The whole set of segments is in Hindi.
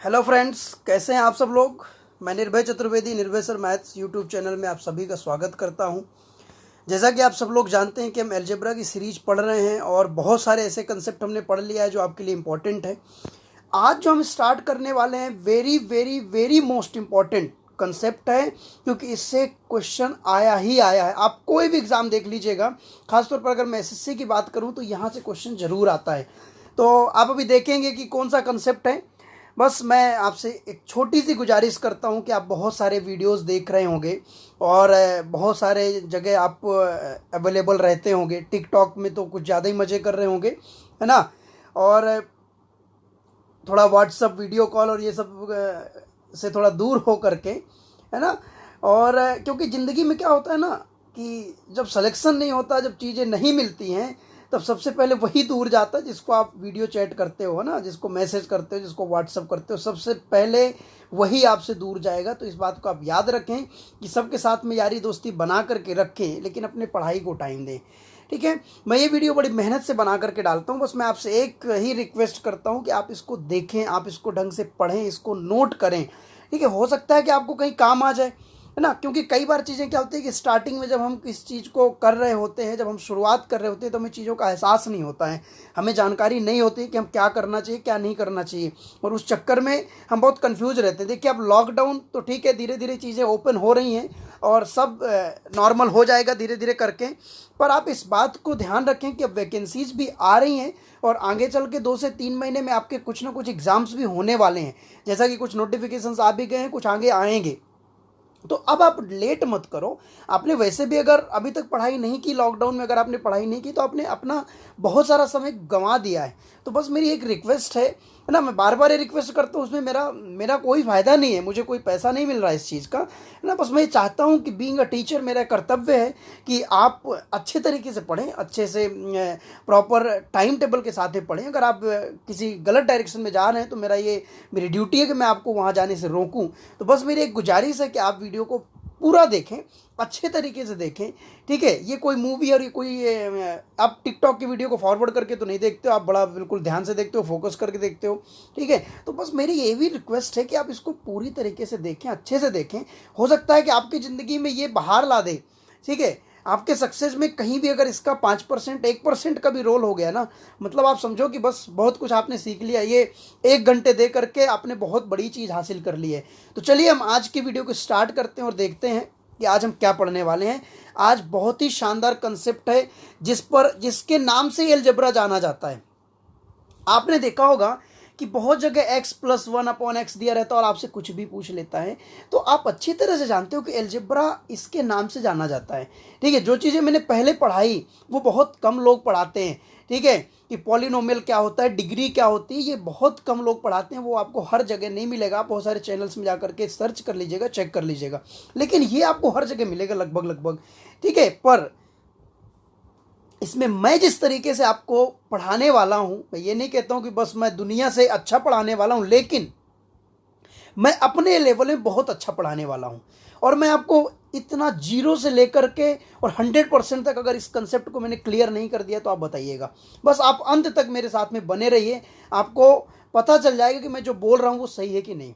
हेलो फ्रेंड्स, कैसे हैं आप सब लोग। मैं निर्भय चतुर्वेदी निर्भय सर मैथ्स यूट्यूब चैनल में आप सभी का स्वागत करता हूं। जैसा कि आप सब लोग जानते हैं कि हम अलजेब्रा की सीरीज पढ़ रहे हैं और बहुत सारे ऐसे कंसेप्ट हमने पढ़ लिया है जो आपके लिए इम्पोर्टेंट है। आज जो हम स्टार्ट करने वाले हैं very very very most important concept है, क्योंकि इससे क्वेश्चन आया ही आया है। आप कोई भी एग्ज़ाम देख लीजिएगा, खासतौर पर अगर मैं एसएससी की बात करूं तो यहाँ से क्वेश्चन ज़रूर आता है। तो आप अभी देखेंगे कि कौन सा कंसेप्ट है। बस मैं आपसे एक छोटी सी गुजारिश करता हूं कि आप बहुत सारे वीडियोस देख रहे होंगे और बहुत सारे जगह आप अवेलेबल रहते होंगे। टिकटॉक में तो कुछ ज़्यादा ही मज़े कर रहे होंगे, है ना। और थोड़ा व्हाट्सअप वीडियो कॉल और ये सब से थोड़ा दूर हो करके, है ना। और क्योंकि ज़िंदगी में क्या होता है ना कि जब सिलेक्शन नहीं होता, जब चीज़ें नहीं मिलती हैं, तब सबसे पहले वही दूर जाता है जिसको आप वीडियो चैट करते हो ना, जिसको मैसेज करते हो, जिसको व्हाट्सअप करते हो, सबसे पहले वही आपसे दूर जाएगा। तो इस बात को आप याद रखें कि सबके साथ में यारी दोस्ती बना करके रखें, लेकिन अपने पढ़ाई को टाइम दें। ठीक है, मैं ये वीडियो बड़ी मेहनत से बना करके डालता हूँ। बस मैं आपसे एक ही रिक्वेस्ट करता हूँ कि आप इसको देखें, आप इसको ढंग से पढ़ें, इसको नोट करें। ठीक है, हो सकता है कि आपको कहीं काम आ जाए, है ना। क्योंकि कई बार चीज़ें क्या होती है कि स्टार्टिंग में जब हम किस चीज़ को कर रहे होते हैं, जब हम शुरुआत कर रहे होते हैं, तो हमें चीज़ों का एहसास नहीं होता है, हमें जानकारी नहीं होती कि हम क्या करना चाहिए क्या नहीं करना चाहिए, और उस चक्कर में हम बहुत कंफ्यूज रहते हैं। देखिए, अब लॉकडाउन तो ठीक है, धीरे धीरे चीज़ें ओपन हो रही हैं और सब नॉर्मल हो जाएगा धीरे धीरे करके। पर आप इस बात को ध्यान रखें कि अब वैकेंसीज भी आ रही हैं और आगे चल के 2 से 3 महीने में आपके कुछ ना कुछ एग्ज़ाम्स भी होने वाले हैं। जैसा कि कुछ नोटिफिकेशंस आ भी गए हैं, कुछ आगे आएंगे। तो अब आप लेट मत करो। आपने वैसे भी अगर अभी तक पढ़ाई नहीं की, लॉकडाउन में अगर आपने पढ़ाई नहीं की, तो आपने अपना बहुत सारा समय गंवा दिया है। तो बस मेरी एक रिक्वेस्ट है ना, मैं बार बार ये रिक्वेस्ट करता हूँ, उसमें मेरा मेरा कोई फ़ायदा नहीं है, मुझे कोई पैसा नहीं मिल रहा है इस चीज़ का, है ना। बस मैं ये चाहता हूँ कि बीइंग अ टीचर मेरा कर्तव्य है कि आप अच्छे तरीके से पढ़ें, अच्छे से प्रॉपर टाइम टेबल के साथ ही पढ़ें। अगर आप किसी गलत डायरेक्शन में जा रहे हैं तो मेरी ड्यूटी है कि मैं आपको वहाँ जाने से रोकूं। तो बस मेरी एक गुजारिश है कि आप वीडियो को पूरा देखें, अच्छे तरीके से देखें। ठीक है, ये कोई मूवी और ये कोई आप टिकटॉक की वीडियो को फॉरवर्ड करके तो नहीं देखते हो, आप बड़ा बिल्कुल ध्यान से देखते हो, फोकस करके देखते हो। ठीक है, तो बस मेरी ये भी रिक्वेस्ट है कि आप इसको पूरी तरीके से देखें, अच्छे से देखें। हो सकता है कि आपकी ज़िंदगी में ये बाहर ला दे। ठीक है, आपके सक्सेस में कहीं भी अगर इसका 5% 1% का भी रोल हो गया ना, मतलब आप समझो कि बस बहुत कुछ आपने सीख लिया। ये 1 घंटे दे करके आपने बहुत बड़ी चीज़ हासिल कर ली है। तो चलिए हम आज की वीडियो को स्टार्ट करते हैं और देखते हैं कि आज हम क्या पढ़ने वाले हैं। आज बहुत ही शानदार कंसेप्ट है जिसके नाम से अलजेब्रा जाना जाता है। आपने देखा होगा कि बहुत जगह x+1/x दिया रहता है और आपसे कुछ भी पूछ लेता है। तो आप अच्छी तरह से जानते हो कि अलजेब्रा इसके नाम से जाना जाता है। ठीक है, जो चीज़ें मैंने पहले पढ़ाई वो बहुत कम लोग पढ़ाते हैं। ठीक है, कि पॉलिनोमियल क्या होता है, डिग्री क्या होती है, ये बहुत कम लोग पढ़ाते हैं। वो आपको हर जगह नहीं मिलेगा, आप बहुत सारे चैनल्स में जा करके सर्च कर लीजिएगा, चेक कर लीजिएगा, लेकिन ये आपको हर जगह मिलेगा लगभग लगभग। ठीक है, पर इसमें मैं जिस तरीके से आपको पढ़ाने वाला हूं, मैं ये नहीं कहता हूं कि बस मैं दुनिया से अच्छा पढ़ाने वाला हूं, लेकिन मैं अपने लेवल में बहुत अच्छा पढ़ाने वाला हूं। और मैं आपको इतना जीरो से लेकर के और 100% तक अगर इस कंसेप्ट को मैंने क्लियर नहीं कर दिया तो आप बताइएगा। बस आप अंत तक मेरे साथ में बने रहिए, आपको पता चल जाएगा कि मैं जो बोल रहा हूं वो सही है कि नहीं।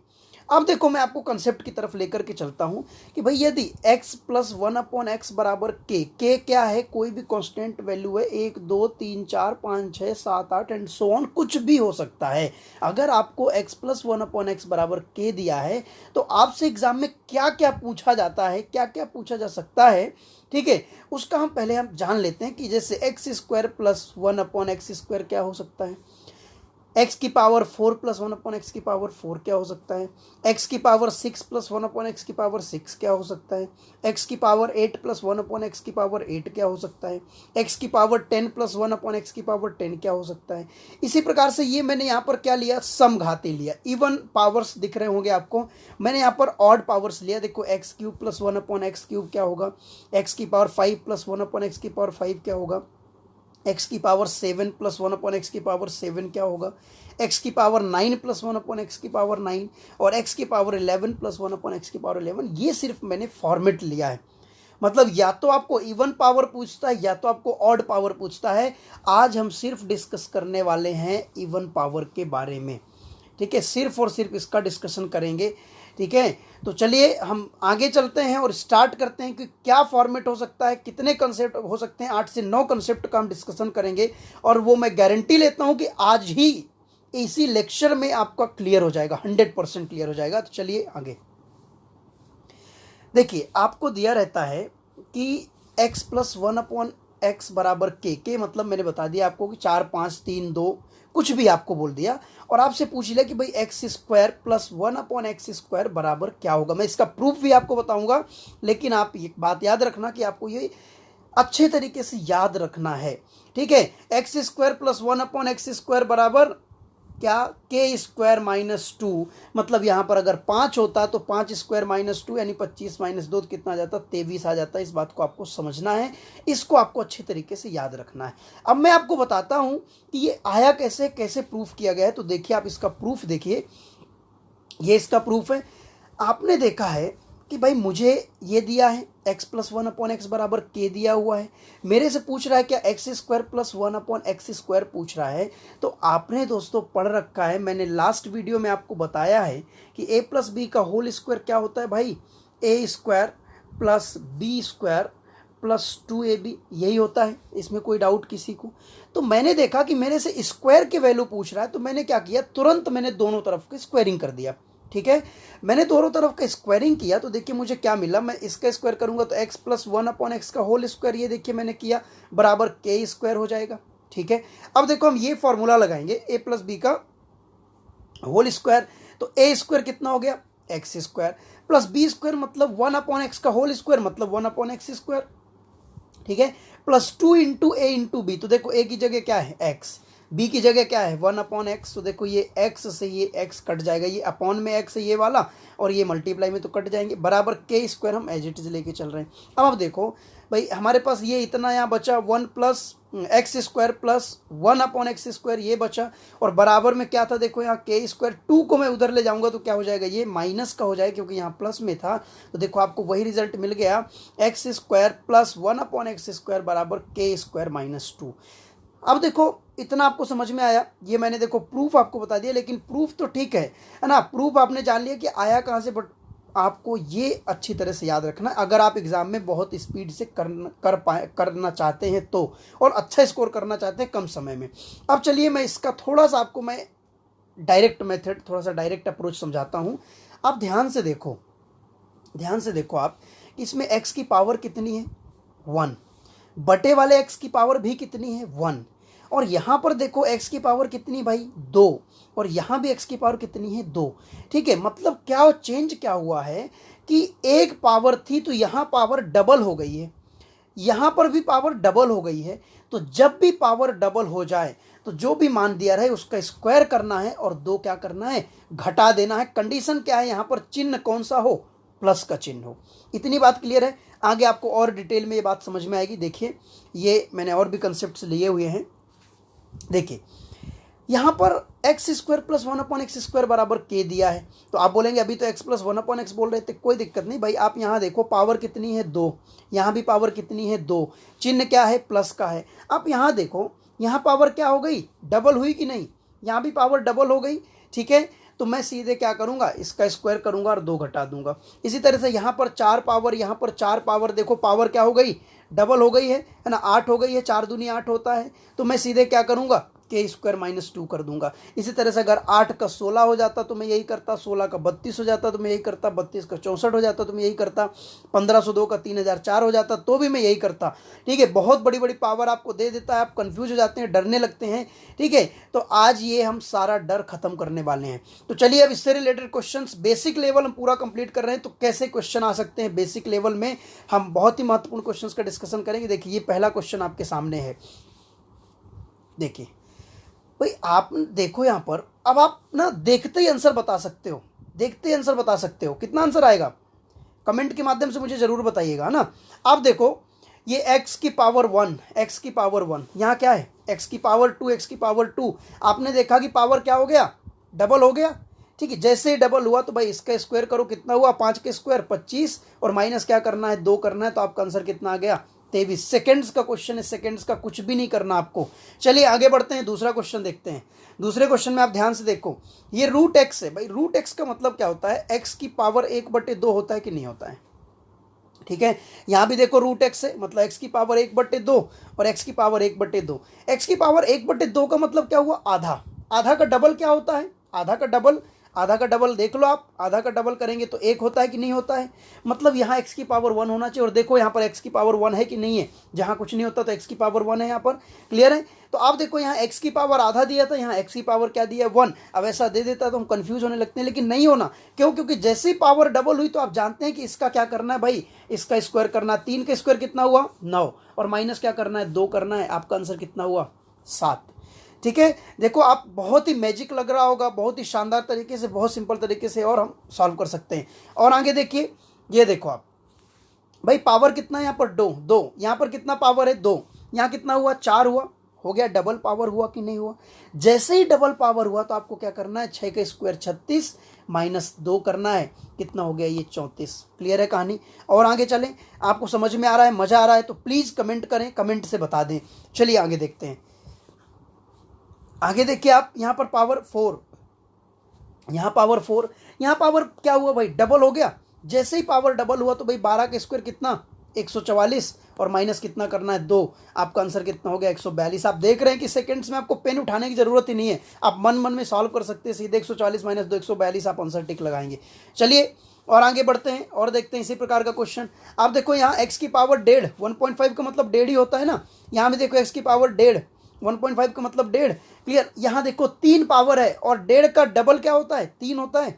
अब देखो, मैं आपको कंसेप्ट की तरफ लेकर के चलता हूं कि भाई यदि x+1/x बराबर के क्या है, कोई भी कांस्टेंट वैल्यू है, 1 2 3 4 5 6 7 8 एंड सो ऑन, कुछ भी हो सकता है। अगर आपको x+1/x बराबर के दिया है तो आपसे एग्जाम में क्या क्या पूछा जाता है, क्या क्या पूछा जा सकता है, ठीक है, उसका हम जान लेते हैं। कि जैसे x² + 1/x² क्या हो सकता है, x⁴ +1/x⁴ क्या हो सकता है, x⁶ +1/x⁴ क्या हो सकता है, x⁸ +1/x⁴ क्या हो सकता है, x⁻10 +1/x⁴ क्या हो सकता है। इसी प्रकार से ये मैंने यहाँ पर क्या लिया, समघाती लिया। इवन पावर्स दिख रहे होंगे आपको, मैंने यहाँ पर ऑड पावर्स लिया। देखो x³ +1/x³ क्या होगा, x⁵ +1/x⁵ क्या होगा, x�7 +1/x⁴ क्या होगा, x�9 +1/x⁴ और x�11 +1/x⁴। ये सिर्फ मैंने फॉर्मेट लिया है। मतलब या तो आपको इवन पावर पूछता है या तो आपको ऑड पावर पूछता है। आज हम सिर्फ डिस्कस करने वाले हैं इवन पावर के बारे में। ठीक है, सिर्फ और सिर्फ इसका डिस्कशन करेंगे। ठीक है, तो चलिए हम आगे चलते हैं और स्टार्ट करते हैं कि क्या फॉर्मेट हो सकता है, कितने कंसेप्ट हो सकते हैं। 8 से 9 कंसेप्ट का हम डिस्कशन करेंगे और वो मैं गारंटी लेता हूं कि आज ही इसी लेक्चर में आपका क्लियर हो जाएगा, 100% क्लियर हो जाएगा। तो चलिए आगे देखिए, आपको दिया रहता है कि x प्लस 1/x बराबर के मतलब मैंने बता दिया आपको कि 4 5 3 2 कुछ भी आपको बोल दिया, और आपसे पूछ लिया कि भाई X square plus 1/x square बराबर क्या होगा। मैं इसका प्रूफ भी आपको बताऊंगा, लेकिन आप एक बात याद रखना कि आपको ये अच्छे तरीके से याद रखना है। ठीक है, X square plus 1/x square बराबर क्या, के स्क्वायर माइनस 2, मतलब यहां पर अगर 5 होता तो 5 स्क्वायर माइनस 2 यानी 25 माइनस 2 कितना आ जाता, 23 आ जाता। इस बात को आपको समझना है, इसको आपको अच्छे तरीके से याद रखना है। अब मैं आपको बताता हूं कि ये आया कैसे, कैसे प्रूफ किया गया है। तो देखिए, आप इसका प्रूफ देखिए, ये इसका प्रूफ है। आपने देखा है कि भाई मुझे ये दिया है x प्लस 1/x बराबर के दिया हुआ है, मेरे से पूछ रहा है क्या x square plus 1/x square पूछ रहा है। तो आपने दोस्तों पढ़ रखा है, मैंने लास्ट वीडियो में आपको बताया है कि a प्लस बी का होल स्क्वायर क्या होता है भाई, a square plus B square plus 2ab, यही होता है, इसमें कोई डाउट किसी को। तो मैंने देखा कि मेरे से स्क्वायर के वैल्यू पूछ रहा है, तो मैंने क्या किया, तुरंत मैंने दोनों तरफ की स्क्वायरिंग कर दिया। ठीक है, मैंने दोनों तरफ का स्क्वायरिंग किया तो देखिए मुझे क्या मिला। मैं इसका स्क्वायर करूंगा तो x प्लस 1/x का होल स्क्वायर, ये देखिए मैंने किया, बराबर के स्क्वायर हो जाएगा। ठीक है, अब देखो हम ये फॉर्मूला लगाएंगे a प्लस बी का होल स्क्वायर, तो a स्क्वायर कितना हो गया, X square plus B square मतलब 1/x का होल स्क्वायर मतलब 1/x स्क्वायर। ठीक है, plus 2 into A into B, तो देखो a की जगह क्या है x, b की जगह क्या है 1/x, तो देखो ये x से ये x कट जाएगा, ये अपॉन में x है ये वाला, और ये मल्टीप्लाई में तो कट जाएंगे, बराबर के स्क्वायर हम एज इट इज लेके चल रहे हैं। अब आप देखो भाई हमारे पास ये इतना यहाँ बचा 1 plus x square plus 1/x square, ये बचा, और बराबर में क्या था देखो यहाँ के स्क्वायर, 2 को मैं उधर ले जाऊंगा तो क्या हो जाएगा, ये माइनस का हो जाएगा क्योंकि यहाँ प्लस में था। तो देखो आपको वही रिजल्ट मिल गया, X square plus 1/x square बराबर के स्क्वायर माइनस 2। अब देखो इतना आपको समझ में आया, ये मैंने देखो प्रूफ आपको बता दिया, लेकिन प्रूफ तो ठीक है ना, प्रूफ आपने जान लिया कि आया कहाँ से, बट आपको ये अच्छी तरह से याद रखना अगर आप एग्जाम में बहुत स्पीड से करना चाहते हैं तो, और अच्छा स्कोर करना चाहते हैं कम समय में। अब चलिए मैं इसका थोड़ा सा आपको मैं डायरेक्ट मेथड, थोड़ा सा डायरेक्ट अप्रोच समझाता हूँ। आप ध्यान से देखो, ध्यान से देखो आप, इसमें x की पावर कितनी है 1, बटे वाले x की पावर भी कितनी है 1, और यहां पर देखो x की पावर कितनी भाई 2, और यहां भी x की पावर कितनी है 2। ठीक है, मतलब क्या चेंज क्या हुआ है कि एक पावर थी तो यहां पावर डबल हो गई है, यहां पर भी पावर डबल हो गई है। तो जब भी पावर डबल हो जाए तो जो भी मान दिया रहे उसका स्क्वायर करना है और 2 क्या करना है, घटा देना है। कंडीशन क्या है, यहां पर चिन्ह कौन सा हो, प्लस का चिन्ह हो। इतनी बात क्लियर है, आगे आपको और डिटेल में ये बात समझ में आएगी। देखिए ये मैंने और भी कंसेप्ट लिए हुए हैं। देखिए यहां पर x square plus 1/x square बराबर के दिया है, तो आप बोलेंगे अभी तो x प्लस 1/x बोल रहे थे, कोई दिक्कत नहीं भाई। आप यहां देखो पावर कितनी है 2, यहां भी पावर कितनी है 2, चिन्ह क्या है प्लस का है। आप यहां देखो, यहां पावर क्या हो गई, डबल हुई कि नहीं, यहां भी पावर डबल हो गई। ठीक है, तो मैं सीधे क्या करूंगा, इसका स्क्वायर करूंगा और 2 घटा दूंगा। इसी तरह से यहां पर 4 पावर, यहां पर 4 पावर, देखो पावर क्या हो गई, डबल हो गई है ना, 8 हो गई है, 4 दूनी 8 होता है, तो मैं सीधे क्या करूंगा, के स्क्वायर माइनस 2 कर दूंगा। इसी तरह से अगर 8 का 16 हो जाता तो मैं यही करता, 16 का 32 हो जाता तो मैं यही करता, 32 का 64 हो जाता तो मैं यही करता, 1502 का 3004 हो जाता तो भी मैं यही करता। ठीक है, बहुत बड़ी बड़ी पावर आपको दे देता है, आप कंफ्यूज हो जाते हैं, डरने लगते हैं। ठीक है, तो आज ये हम सारा डर खत्म करने वाले हैं। तो चलिए अब इससे रिलेटेड क्वेश्चंस बेसिक लेवल हम पूरा कंप्लीट कर रहे हैं, तो कैसे क्वेश्चन आ सकते हैं बेसिक लेवल में, हम बहुत ही महत्वपूर्ण क्वेश्चंस का डिस्कशन करेंगे। देखिए ये पहला क्वेश्चन आपके सामने है, देखिए भाई आप देखो यहां पर, अब आप ना देखते ही आंसर बता सकते हो, देखते ही आंसर बता सकते हो। कितना आंसर आएगा कमेंट के माध्यम से मुझे जरूर बताइएगा ना। आप देखो ये x की पावर 1, x की पावर 1, यहाँ क्या है x की पावर 2, x की पावर 2, आपने देखा कि पावर क्या हो गया, डबल हो गया। ठीक है, जैसे ही डबल हुआ तो भाई इसका स्क्वायर करो, कितना हुआ 5 के स्क्वायर 25, और माइनस क्या करना है 2 करना है, तो आपका आंसर कितना आ गया 23 सेकेंड्स का क्वेश्चन है, सेकेंड्स का कुछ भी नहीं करना आपको। चलिए आगे बढ़ते हैं, दूसरा क्वेश्चन देखते हैं। दूसरे क्वेश्चन में आप ध्यान से देखो, ये रूट एक्स है भाई। रूट एक्स का मतलब क्या होता है, एक्स की पावर 1/2 होता है कि नहीं होता है, ठीक है। यहां भी देखो रूट एक्स है, मतलब एक्स की पावर 1/2 और एक्स की पावर 1/2। एक्स की पावर 1/2 का मतलब क्या हुआ, आधा। आधा का डबल क्या होता है, आधा का डबल, आधा का डबल देख लो आप, आधा का डबल करेंगे तो 1 होता है कि नहीं होता है। मतलब यहाँ x की पावर 1 होना चाहिए, और देखो यहाँ पर x की पावर 1 है कि नहीं है, जहाँ कुछ नहीं होता तो x की पावर 1 है यहाँ पर। क्लियर है। तो आप देखो यहाँ x की पावर आधा दिया था, यहाँ x की पावर क्या दिया है, 1। अब ऐसा दे देता तो हम कंफ्यूज होने लगते हैं, लेकिन नहीं होना। क्यों, क्योंकि जैसे ही पावर डबल हुई तो आप जानते हैं कि इसका क्या करना है भाई, इसका स्क्वायर करना। 3 का स्क्वायर कितना हुआ, 9, और माइनस क्या करना है, 2 करना है। आपका आंसर कितना हुआ, 7। ठीक है। देखो आप, बहुत ही मैजिक लग रहा होगा, बहुत ही शानदार तरीके से, बहुत सिंपल तरीके से और हम सॉल्व कर सकते हैं। और आगे देखिए, ये देखो आप भाई, पावर कितना है यहाँ पर, 2, यहाँ पर कितना पावर है, 2, यहाँ कितना हुआ, 4 हुआ, हो गया। डबल पावर हुआ कि नहीं हुआ। जैसे ही डबल पावर हुआ तो आपको क्या करना है, 6 का स्क्वायर 36 माइनस 2 करना है, कितना हो गया, ये 34। क्लियर है कहानी। और आगे चलें, आपको समझ में आ रहा है, मजा आ रहा है तो प्लीज कमेंट करें, कमेंट से बता दें। चलिए आगे देखते हैं। आगे देखिए आप, यहाँ पर पावर 4, यहाँ पावर 4, यहाँ पावर क्या हुआ भाई, डबल हो गया। जैसे ही पावर डबल हुआ तो भाई 12 का स्क्वायर कितना, 144, और माइनस कितना करना है, 2। आपका आंसर कितना हो गया, 142। आप देख रहे हैं कि सेकंड्स में आपको पेन उठाने की जरूरत ही नहीं है, आप मन मन में सॉल्व कर सकते हैं सीधे। 140 माइनस 2, 142, आप आंसर टिक लगाएंगे। चलिए और आगे बढ़ते हैं और देखते हैं इसी प्रकार का क्वेश्चन। आप देखो यहाँ x की पावर 1.5, 1.5 का मतलब 1.5 ही होता है ना। यहाँ भी देखो x की पावर 1.5, 1.5 का मतलब 1.5। क्लियर। यहाँ देखो 3 पावर है, और 1.5 का डबल क्या होता है, 3 होता है।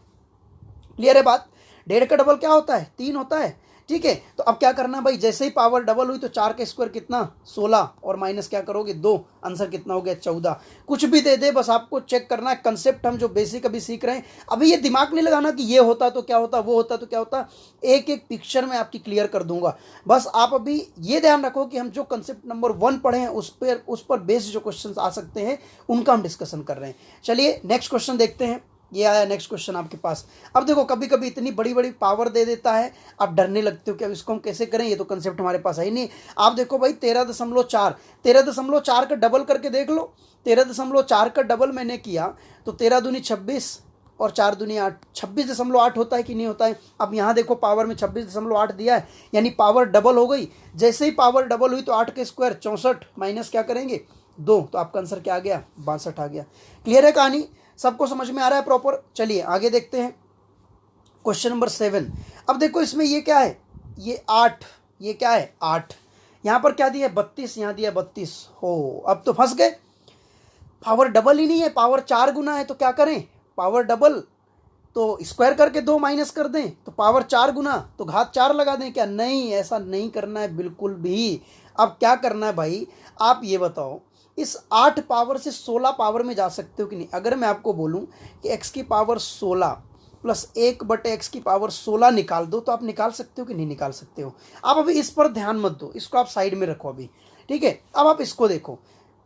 क्लियर है बात, 1.5 का डबल क्या होता है, 3 होता है। ठीक है। तो अब क्या करना भाई, जैसे ही पावर डबल हुई तो 4 का स्क्वायर कितना, 16, और माइनस क्या करोगे, 2। आंसर कितना हो गया, 14। कुछ भी दे दे, बस आपको चेक करना है कंसेप्ट, हम जो बेसिक अभी सीख रहे हैं। अभी ये दिमाग नहीं लगाना कि ये होता तो क्या होता, वो होता तो क्या होता। एक एक पिक्चर में आपकी क्लियर कर दूंगा। बस आप अभी ये ध्यान रखो कि हम जो कंसेप्ट नंबर 1 पढ़े हैं उस पर बेस्ड जो क्वेश्चन आ सकते हैं उनका हम डिस्कशन कर रहे हैं। चलिए नेक्स्ट क्वेश्चन देखते हैं। ये आया नेक्स्ट क्वेश्चन आपके पास। अब देखो, कभी कभी इतनी बड़ी बड़ी पावर दे देता है, आप डरने लगते हो कि अब इसको हम कैसे करें, ये तो कंसेप्ट हमारे पास है ही नहीं। आप देखो भाई, 13.4, 13.4 का डबल करके देख लो। 13.4 का डबल मैंने किया तो 13 दूनी 26 और 4 दूनी 8, 26.8 होता है कि नहीं होता है। अब यहाँ देखो पावर में 26.8 दिया है, यानी पावर डबल हो गई। जैसे ही पावर डबल हुई तो 8 के स्क्वायर 64 माइनस क्या करेंगे, 2, तो आपका आंसर क्या आ गया, 62 आ गया। क्लियर है कहानी, सबको समझ में आ रहा है प्रॉपर। चलिए आगे देखते हैं क्वेश्चन नंबर 7। अब देखो इसमें ये क्या है, ये 8, ये क्या है 8, यहाँ पर क्या दिया है 32, यहाँ दिया 32। हो, अब तो फंस गए। पावर डबल ही नहीं है, पावर 4 गुना है, तो क्या करें, पावर डबल तो स्क्वायर करके 2 माइनस कर दें, तो पावर 4 गुना तो घात 4 लगा दें क्या, नहीं, ऐसा नहीं करना है बिल्कुल भी। अब क्या करना है भाई, आप ये बताओ, इस 8 पावर से 16 पावर में जा सकते हो कि नहीं। अगर मैं आपको बोलूं कि x की पावर 16 प्लस 1/x की पावर 16 निकाल दो, तो आप निकाल सकते हो कि नहीं निकाल सकते हो। आप अभी इस पर ध्यान मत दो, इसको आप साइड में रखो अभी, ठीक है। अब आप इसको देखो,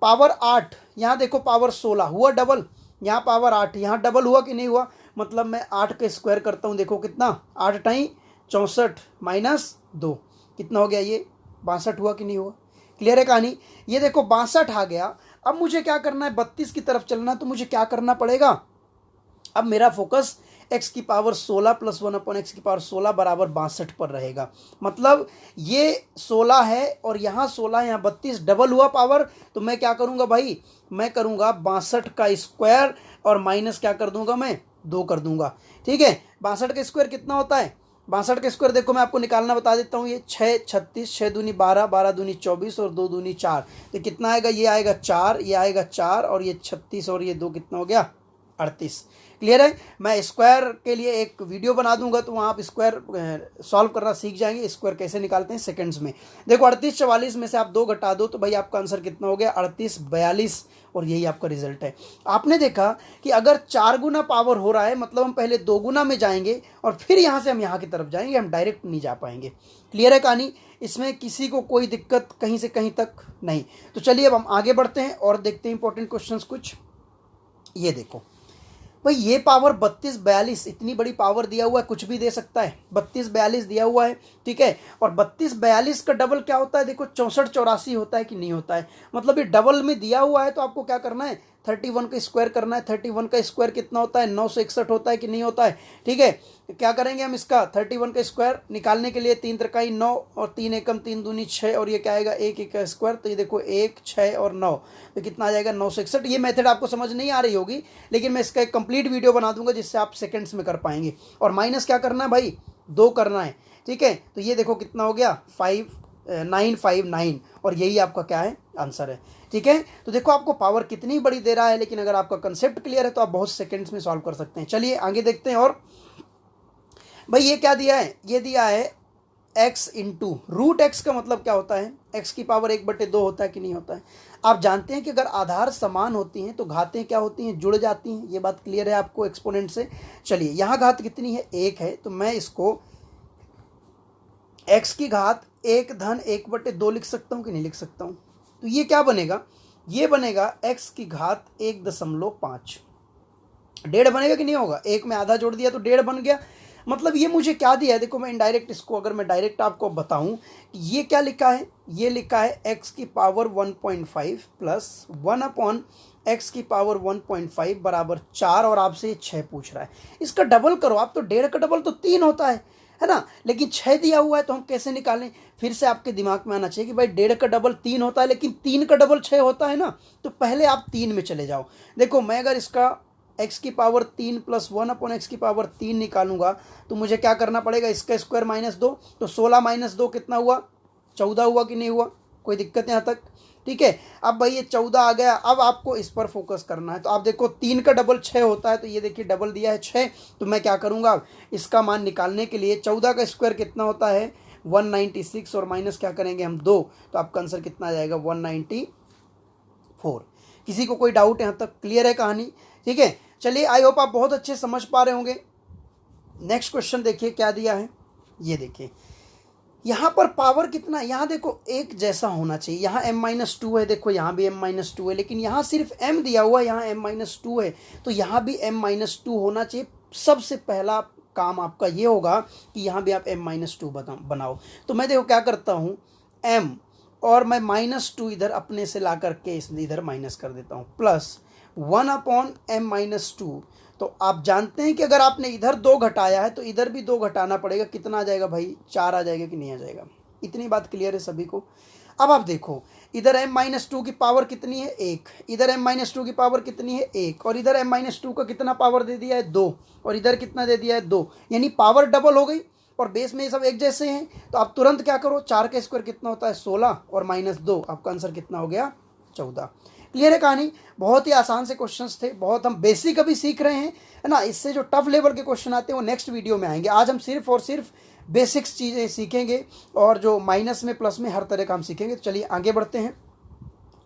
पावर 8, यहाँ देखो पावर 16 हुआ डबल, यहाँ पावर 8, यहाँ डबल हुआ कि नहीं हुआ। मतलब मैं 8 का स्क्वायर करता हूँ, देखो कितना, 8 टाइम 64 माइनस 2, कितना हो गया, ये 62 हुआ कि नहीं हुआ। क्लियर है कहानी। ये देखो 62 आ गया। अब मुझे क्या करना है, 32 की तरफ चलना है, तो मुझे क्या करना पड़ेगा, अब मेरा फोकस x की पावर 16 प्लस 1/x की पावर 16 बराबर 62 पर रहेगा। मतलब ये 16 है और यहाँ 16, यहाँ 32, डबल हुआ पावर, तो मैं क्या करूँगा भाई, मैं करूँगा 62 का स्क्वायर और माइनस क्या कर दूंगा, मैं 2 कर दूंगा। ठीक है। 62 का स्क्वायर कितना होता है, 62 का स्क्वायर देखो मैं आपको निकालना बता देता हूँ। ये 6 36, 6 दूनी 12, 12 दूनी 24 और 2 दूनी 4, तो कितना आएगा, ये आएगा 4, ये आएगा 4 और ये 36 और ये 2 कितना हो गया, 38। क्लियर है। मैं स्क्वायर के लिए एक वीडियो बना दूंगा, तो वहाँ आप स्क्वायर सॉल्व करना सीख जाएंगे, स्क्वायर कैसे निकालते हैं सेकंड्स में। देखो 38 44 में से आप 2 घटा दो, तो भाई आपका आंसर कितना हो गया, 38 42, और यही आपका रिजल्ट है। आपने देखा कि अगर 4 गुना पावर हो रहा है, मतलब हम पहले 2 गुना में जाएंगे और फिर यहाँ से हम यहाँ की तरफ जाएंगे, हम डायरेक्ट नहीं जा पाएंगे। क्लियर है कहानी, इसमें किसी को कोई दिक्कत कहीं से कहीं तक नहीं। तो चलिए अब हम आगे बढ़ते हैं और देखते हैं इंपॉर्टेंट क्वेश्चंस कुछ। ये देखो भाई ये पावर 32 42 इतनी बड़ी पावर दिया हुआ है, कुछ भी दे सकता है। 32 42 दिया हुआ है, ठीक है। और 32 42 का डबल क्या होता है, देखो 64 84 होता है कि नहीं होता है। मतलब ये डबल में दिया हुआ है, तो आपको क्या करना है, 31 का स्क्वायर करना है। 31 का स्क्वायर कितना होता है, 961 होता है कि नहीं होता है, ठीक है। तो क्या करेंगे हम इसका 31 का स्क्वायर निकालने के लिए, 3 त्रिकाई 9 और 3 एकम 3 दूनी 6 और ये क्या आएगा 1 1 का स्क्वायर। तो ये देखो 1 6 और 9, तो कितना आ जाएगा 961। ये मेथड आपको समझ नहीं आ रही होगी, लेकिन मैं इसका एक कंप्लीट वीडियो बना दूंगा जिससे आप सेकंड्स में कर पाएंगे। और माइनस क्या करना है भाई, 2 करना है, ठीक है। तो ये देखो कितना हो गया 5959, और यही आपका क्या है, आंसर है, ठीक है। तो देखो आपको पावर कितनी बड़ी दे रहा है, लेकिन अगर आपका कंसेप्ट क्लियर है तो आप बहुत सेकंड्स में सॉल्व कर सकते हैं। चलिए आगे देखते हैं। और भाई ये क्या दिया है, ये दिया है x इंटू रूट एक्स। का मतलब क्या होता है, x की पावर 1/2 होता है कि नहीं होता है। आप जानते हैं कि अगर आधार समान होती हैं तो घातें क्या होती हैं, जुड़ जाती हैं। ये बात क्लियर है आपको एक्सपोनेंट से। चलिए यहाँ घात कितनी है, 1 है, तो मैं इसको x की घात 1 धन 1/2 लिख सकता हूँ कि नहीं लिख सकता हूँ। तो ये क्या बनेगा, ये बनेगा x की घात 1.5। 1.5 बनेगा कि नहीं होगा, 1 में आधा जोड़ दिया तो 1.5 बन गया। मतलब ये मुझे क्या दिया है, देखो मैं इनडायरेक्ट इसको अगर मैं डायरेक्ट आपको बताऊं, ये क्या लिखा है, ये लिखा है x की पावर 1.5 प्लस 1/x की पावर 1.5 बराबर 4, और आपसे 6 पूछ रहा है। इसका डबल करो आप, तो 1.5 का डबल तो 3 होता है ना। लेकिन 6 दिया हुआ है, तो हम कैसे निकालें। फिर से आपके दिमाग में आना चाहिए कि भाई 1.5 का डबल 3 होता है, लेकिन 3 का डबल 6 होता है ना। तो पहले आप 3 में चले जाओ। देखो मैं अगर इसका x की पावर 3 प्लस 1/x की पावर 3 निकालूंगा, तो मुझे क्या करना पड़ेगा, इसका स्क्वायर -2, तो 16 -2 कितना हुआ, 14 हुआ कि नहीं हुआ। कोई दिक्कत है यहाँ तक, ठीक है। अब भाई ये 14 आ गया, अब आपको इस पर फोकस करना है। तो आप देखो 3 का डबल 6 होता है, तो ये देखिए डबल दिया है 6। तो मैं क्या करूँगा, इसका मान निकालने के लिए 14 का स्क्वायर कितना होता है 196, और माइनस क्या करेंगे हम 2, तो आपका आंसर कितना आ जाएगा 194। किसी को कोई डाउट यहाँ तक क्लियर है कहानी, ठीक है। चलिए आई होप आप बहुत अच्छे समझ पा रहे होंगे। नेक्स्ट क्वेश्चन देखिए क्या दिया है, ये देखिए यहाँ पर पावर कितना, यहाँ देखो एक जैसा होना चाहिए। यहाँ m-2 है, देखो यहाँ भी m-2 है, लेकिन यहाँ सिर्फ m दिया हुआ है, यहाँ m-2 है, तो यहाँ भी m-2 होना चाहिए। सबसे पहला काम आपका ये होगा कि यहाँ भी आप m-2 बनाओ। तो मैं देखो क्या करता हूँ, m और मैं -2 इधर अपने से ला करके इधर माइनस कर देता हूँ, प्लस 1/m-2। तो आप जानते हैं कि अगर आपने इधर 2 घटाया है तो इधर भी 2 घटाना पड़ेगा। कितना आ जाएगा भाई, 4 आ जाएगा कि नहीं आ जाएगा। इतनी बात क्लियर है सभी को। अब आप देखो इधर m-2 की पावर कितनी है 1, इधर m-2 की पावर कितनी है 1, और इधर m-2 का कितना पावर दे दिया है 2, और इधर कितना दे दिया है 2, यानी पावर डबल हो गई। और बेस में ये सब एक जैसे हैं, तो आप तुरंत क्या करो, 4 का स्क्वायर कितना होता है 16, और -2, आपका आंसर कितना हो गया 14। क्लियर है कहानी। बहुत ही आसान से क्वेश्चंस थे, बहुत हम बेसिक अभी सीख रहे हैं, है ना। इससे जो टफ लेवल के क्वेश्चन आते हैं वो नेक्स्ट वीडियो में आएंगे। आज हम सिर्फ और सिर्फ बेसिक्स चीज़ें सीखेंगे, और जो माइनस में प्लस में हर तरह का हम सीखेंगे। तो चलिए आगे बढ़ते हैं।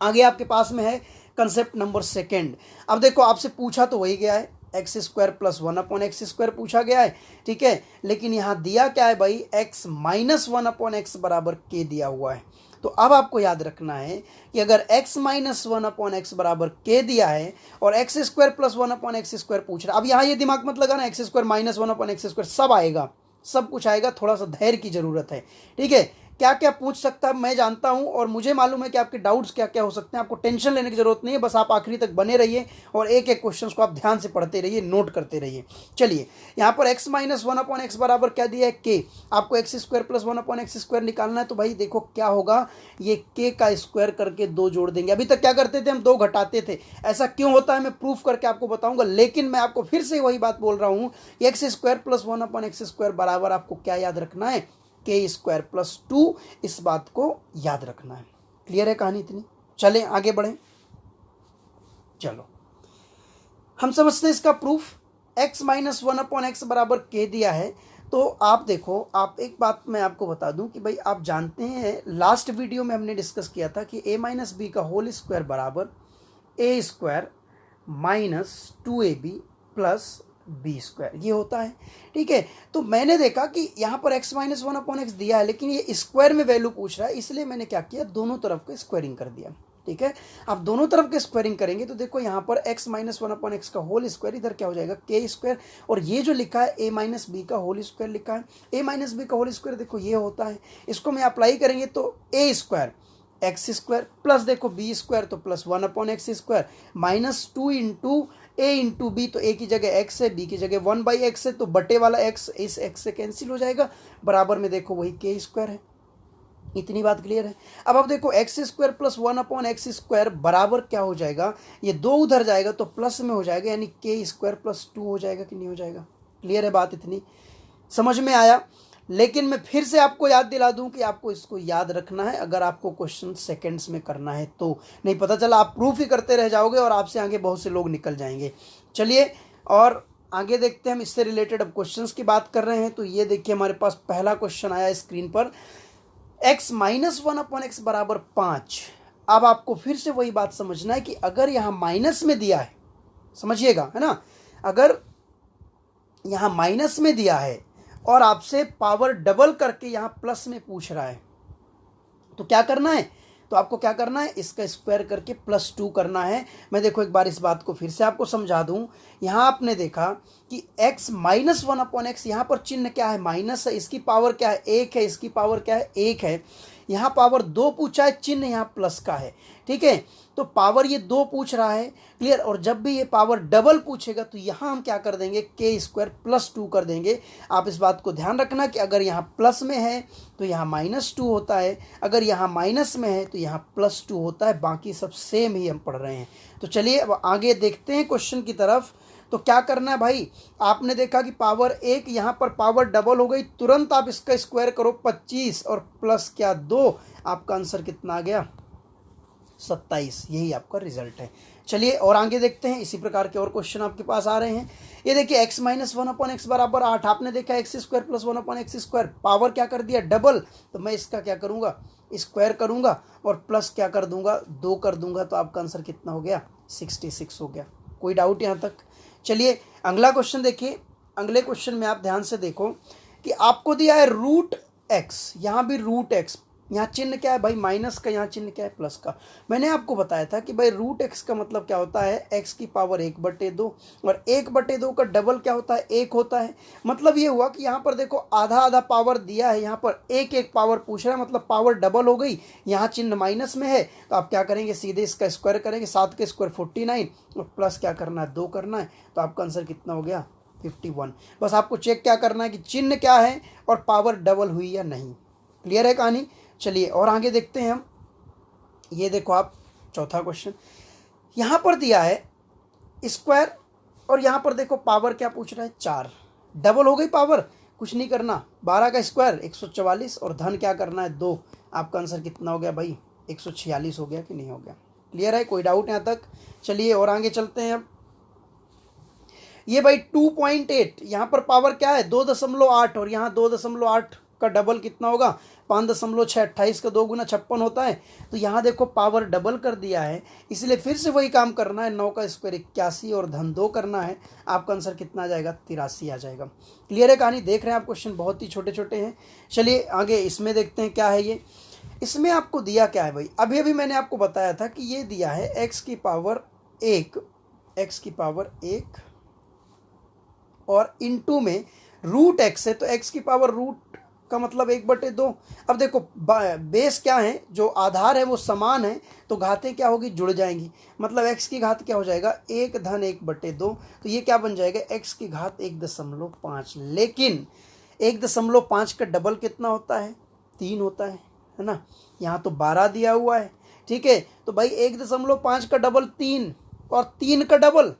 आगे आपके पास में है कंसेप्ट नंबर 2। अब देखो आपसे पूछा तो वही गया है, x² प्लस 1/x² पूछा गया है, ठीक है। लेकिन यहाँ दिया क्या है भाई, x माइनस 1/x बराबर k दिया हुआ है। तो अब आपको याद रखना है कि अगर x माइनस 1/x बराबर k दिया है और x² प्लस 1/x² पूछ रहा है, अब यहाँ ये दिमाग मत लगाना x² माइनस 1/x², सब आएगा, सब कुछ आएगा, थोड़ा सा धैर्य की जरूरत है, ठीक है। क्या क्या पूछ सकता है मैं जानता हूं, और मुझे मालूम है कि आपके डाउट्स क्या क्या हो सकते हैं। आपको टेंशन लेने की जरूरत नहीं है, बस आप आखिरी तक बने रहिए और एक एक क्वेश्चन को आप ध्यान से पढ़ते रहिए, नोट करते रहिए। चलिए यहाँ पर x माइनस 1/x बराबर क्या दिया है k, आपको x² प्लस 1/x² निकालना है। तो भाई देखो क्या होगा, ये k का स्क्वायर करके 2 जोड़ देंगे। अभी तक क्या करते थे हम, 2 घटाते थे। ऐसा क्यों होता है मैं प्रूफ करके आपको बताऊंगा, लेकिन मैं आपको फिर से वही बात बोल रहा हूँ, x² प्लस 1/x² बराबर आपको क्या याद रखना है, k² प्लस 2। इस बात को याद रखना है। क्लियर है कहानी इतनी। चलें आगे बढ़ें। चलो हम समझते हैं इसका प्रूफ। x माइनस 1/x बराबर k दिया है। तो आप देखो, आप एक बात मैं आपको बता दूं कि भाई आप जानते हैं लास्ट वीडियो में हमने डिस्कस किया था कि a माइनस बी का होल स्क्वायर बराबर a² minus 2ab plus b², ये होता है, ठीक है। तो मैंने देखा कि यहाँ पर x माइनस 1/x दिया है, लेकिन ये स्क्वायर में वैल्यू पूछ रहा है, इसलिए मैंने क्या किया, दोनों तरफ का स्क्वायरिंग कर दिया। ठीक है। आप दोनों तरफ के स्क्वायरिंग करेंगे तो देखो यहाँ पर x minus one upon x का होल स्क्वायर, इधर क्या हो जाएगा k स्क्वायर, और ये जो लिखा है a माइनस बी का होल स्क्वायर लिखा है, a माइनस बी का होल स्क्वायर देखो ये होता है, इसको मैं अप्लाई करेंगे तो a square X square plus देखो बी स्क्वायर तो plus one upon X square minus 2 into A into B, तो ए की जगह एक्स है, बी की जगह 1/x है, तो बटे वाला एक्स इस एक्स से कैंसिल हो जाएगा, बराबर में देखो वही के स्क्वायर है। इतनी बात क्लियर है। अब आप देखो x square plus one upon X square बराबर क्या हो जाएगा, ये दो उधर जाएगा तो प्लस में हो जाएगा, यानी के स्क्वायर प्लस 2 हो जाएगा कि नहीं हो जाएगा। क्लियर है बात, इतनी समझ में आया। लेकिन मैं फिर से आपको याद दिला दूं कि आपको इसको याद रखना है अगर आपको क्वेश्चन सेकंड्स में करना है तो, नहीं पता चला आप प्रूफ ही करते रह जाओगे और आपसे आगे बहुत से लोग निकल जाएंगे। चलिए और आगे देखते हैं, हम इससे रिलेटेड अब क्वेश्चंस की बात कर रहे हैं। तो ये देखिए हमारे पास पहला क्वेश्चन आया स्क्रीन पर, x minus one upon X बराबर 5। अब आपको फिर से वही बात समझना है कि अगर यहाँ माइनस में दिया है, समझिएगा है ना, अगर यहाँ माइनस में दिया है और आपसे पावर डबल करके यहाँ प्लस में पूछ रहा है तो क्या करना है, तो आपको क्या करना है, इसका स्क्वायर करके +2 करना है। मैं देखो एक बार इस बात को फिर से आपको समझा दूं, यहाँ आपने देखा कि x minus one upon x, यहाँ पर चिन्ह क्या है, माइनस है, इसकी पावर क्या है 1 है, इसकी पावर क्या है 1 है, यहाँ पावर 2 पूछा है, चिन्ह यहाँ प्लस का है, ठीक है। तो पावर ये 2 पूछ रहा है, क्लियर। और जब भी ये पावर डबल पूछेगा तो यहाँ हम क्या कर देंगे, के स्क्वायर +2 कर देंगे। आप इस बात को ध्यान रखना कि अगर यहाँ प्लस में है तो यहाँ -2 होता है, अगर यहाँ माइनस में है तो यहाँ +2 होता है, बाकी सब सेम ही हम पढ़ रहे हैं। तो चलिए अब आगे देखते हैं क्वेश्चन की तरफ। तो क्या करना है भाई, आपने देखा कि पावर 1 यहाँ पर पावर डबल हो गई, तुरंत आप इसका स्क्वायर करो 25 और प्लस क्या 2, आपका आंसर कितना आ गया 27। यही आपका रिजल्ट है। चलिए और आगे देखते हैं, इसी प्रकार के और क्वेश्चन आपके पास आ रहे हैं। ये देखिए x minus one upon X बराबर 8, आपने देखा x square plus one upon X square, power क्या कर दिया डबल, तो मैं इसका क्या करूंगा स्क्वायर करूंगा और प्लस क्या कर दूंगा 2 कर दूंगा, तो आपका आंसर कितना हो गया 66 हो गया। कोई डाउट यहाँ तक। चलिए अगला क्वेश्चन देखिए, अगले क्वेश्चन में आप ध्यान से देखो कि आपको दिया है √x, यहाँ भी √x, यहाँ चिन्ह क्या है भाई माइनस का, यहाँ चिन्ह क्या है प्लस का। मैंने आपको बताया था कि भाई √x का मतलब क्या होता है, x की पावर 1/2, और 1/2 का डबल क्या होता है 1 होता है। मतलब ये हुआ कि यहाँ पर देखो आधा आधा पावर दिया है, यहाँ पर एक एक पावर पूछ रहा है, मतलब पावर डबल हो गई। यहाँ चिन्ह माइनस में है तो आप क्या करेंगे, सीधे इसका स्क्वायर करेंगे, 7 के स्क्वायर 49 और प्लस क्या करना है 2 करना है, तो आपका आंसर कितना हो गया 51। बस आपको चेक क्या करना है कि चिन्ह क्या है और पावर डबल हुई या नहीं। क्लियर है कहानी। चलिए और आगे देखते हैं हम। ये देखो आप चौथा क्वेश्चन, यहाँ पर दिया है स्क्वायर और यहाँ पर देखो पावर क्या पूछ रहा है 4, डबल हो गई पावर, कुछ नहीं करना, 12 का स्क्वायर 144 और धन क्या करना है 2, आपका आंसर कितना हो गया भाई 146 हो गया कि नहीं हो गया। क्लियर है, कोई डाउट यहाँ तक। चलिए और आगे चलते हैं अब। ये भाई 2.8, यहाँ पर पावर क्या है 2.8 और यहाँ 2.8 का डबल कितना होगा 5.6, 28 का 2 गुना 56 होता है। तो यहाँ देखो पावर डबल कर दिया है, इसलिए फिर से वही काम करना है, 9 का स्क्वायर 81 और धन 2 करना है, आपका आंसर कितना आ जाएगा 83 आ जाएगा। क्लियर है कहानी, देख रहे हैं आप क्वेश्चन बहुत ही छोटे छोटे हैं। चलिए आगे इसमें देखते हैं क्या है ये। इसमें आपको दिया क्या है भाई, अभी अभी मैंने आपको बताया था कि ये दिया है x की पावर 1 और इनटू में √x है, तो x की पावर रूट का मतलब 1/2। अब देखो बेस क्या है, जो आधार है वो समान है, तो घातें क्या होगी जुड़ जाएंगी, मतलब x की घात क्या हो जाएगा 1 धन 1/2, तो ये क्या बन जाएगा x की घात 1.5। लेकिन 1.5 का डबल कितना होता है 3 होता है ना, यहाँ तो 12 दिया हुआ है, ठीक है। तो भाई 1.5 का डबल 3 और 3 का डबल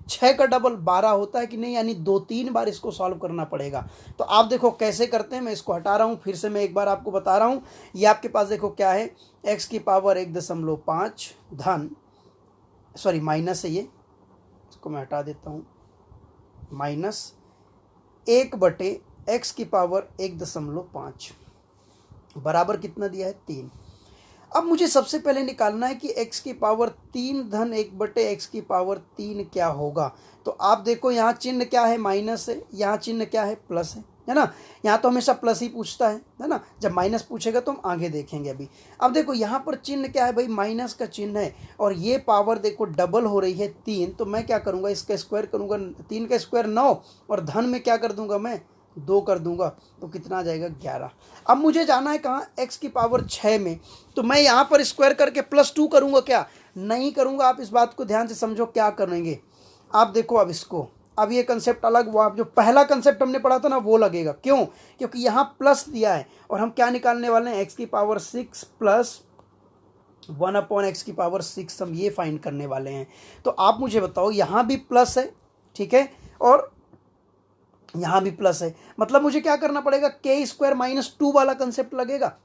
6 का डबल 12 होता है कि नहीं, यानी 2-3 बार इसको सॉल्व करना पड़ेगा। तो आप देखो कैसे करते हैं, मैं इसको हटा रहा हूँ, फिर से मैं एक बार आपको बता रहा हूँ। ये आपके पास देखो क्या है, x की पावर 1.5 धन माइनस है, ये इसको मैं हटा देता हूँ, माइनस 1/x की पावर 1.5 बराबर कितना दिया है 3। अब मुझे सबसे पहले निकालना है कि x की पावर 3 धन 1/x की पावर 3 क्या होगा। तो आप देखो यहाँ चिन्ह क्या है माइनस है, यहाँ चिन्ह क्या है प्लस है है ना। यहाँ तो हमेशा प्लस ही पूछता है ना। जब माइनस पूछेगा तो हम आगे देखेंगे अभी। अब देखो यहाँ पर चिन्ह क्या है भाई, माइनस का चिन्ह है, और ये पावर देखो डबल हो रही है 3, तो मैं क्या करूँगा, इसका स्क्वायर करूँगा, 3 का स्क्वायर 9, और धन में क्या कर दूंगा मैं 2 कर दूंगा, तो कितना आ जाएगा 11। अब मुझे जाना है कहाँ, x की पावर 6 में, तो मैं यहाँ पर स्क्वायर करके +2 करूँगा क्या, नहीं करूँगा। आप इस बात को ध्यान से समझो क्या करेंगे आप। देखो अब इसको, अब ये कंसेप्ट अलग, वो आप जो पहला कंसेप्ट हमने पढ़ा था ना वो लगेगा। क्यों, क्योंकि यहाँ प्लस दिया है और हम क्या निकालने वाले हैं, x की पावर 6 प्लस 1/x की पावर 6 हम ये फाइंड करने वाले हैं। तो आप मुझे बताओ, यहाँ भी प्लस है, ठीक है, और यहाँ भी प्लस है, मतलब मुझे क्या करना पड़ेगा, k² - 2 वाला कंसेप्ट लगेगा।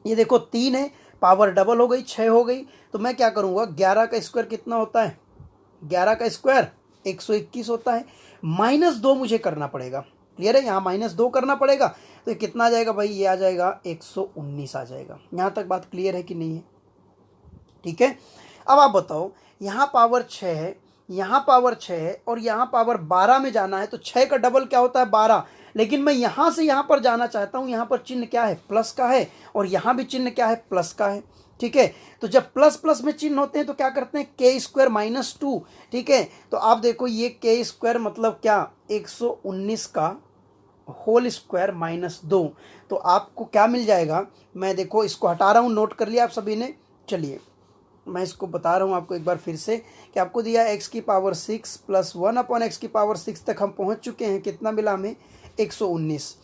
ये देखो 3 है, पावर डबल हो गई, 6 हो गई, तो मैं क्या करूँगा, 11 का स्क्वायर कितना होता है, 11 का स्क्वायर 121 होता है, -2 मुझे करना पड़ेगा। क्लियर है, यहाँ -2 करना पड़ेगा, तो ये कितना आ जाएगा भाई, ये आ जाएगा 119 आ जाएगा। यहाँ तक बात क्लियर है कि नहीं है, ठीक है। अब आप बताओ, यहाँ पावर 6 है, यहाँ पावर 6 है, और यहाँ पावर 12 में जाना है, तो 6 का डबल क्या होता है 12, लेकिन मैं यहाँ से यहाँ पर जाना चाहता हूँ, यहाँ पर चिन्ह क्या है, प्लस का है, और यहाँ भी चिन्ह क्या है, प्लस का है, ठीक है। तो जब प्लस प्लस में चिन्ह होते हैं तो क्या करते हैं, k² - 2, ठीक है। तो आप देखो ये k² मतलब क्या, 119 का होल स्क्वायर -2, तो आपको क्या मिल जाएगा, मैं देखो इसको हटा रहा हूँ, नोट कर लिया आप सभी ने। चलिए मैं इसको बता रहा हूँ आपको एक बार फिर से, कि आपको दिया x की पावर 6 प्लस 1/x की पावर 6 तक हम पहुँच चुके हैं, कितना मिला हमें, 119,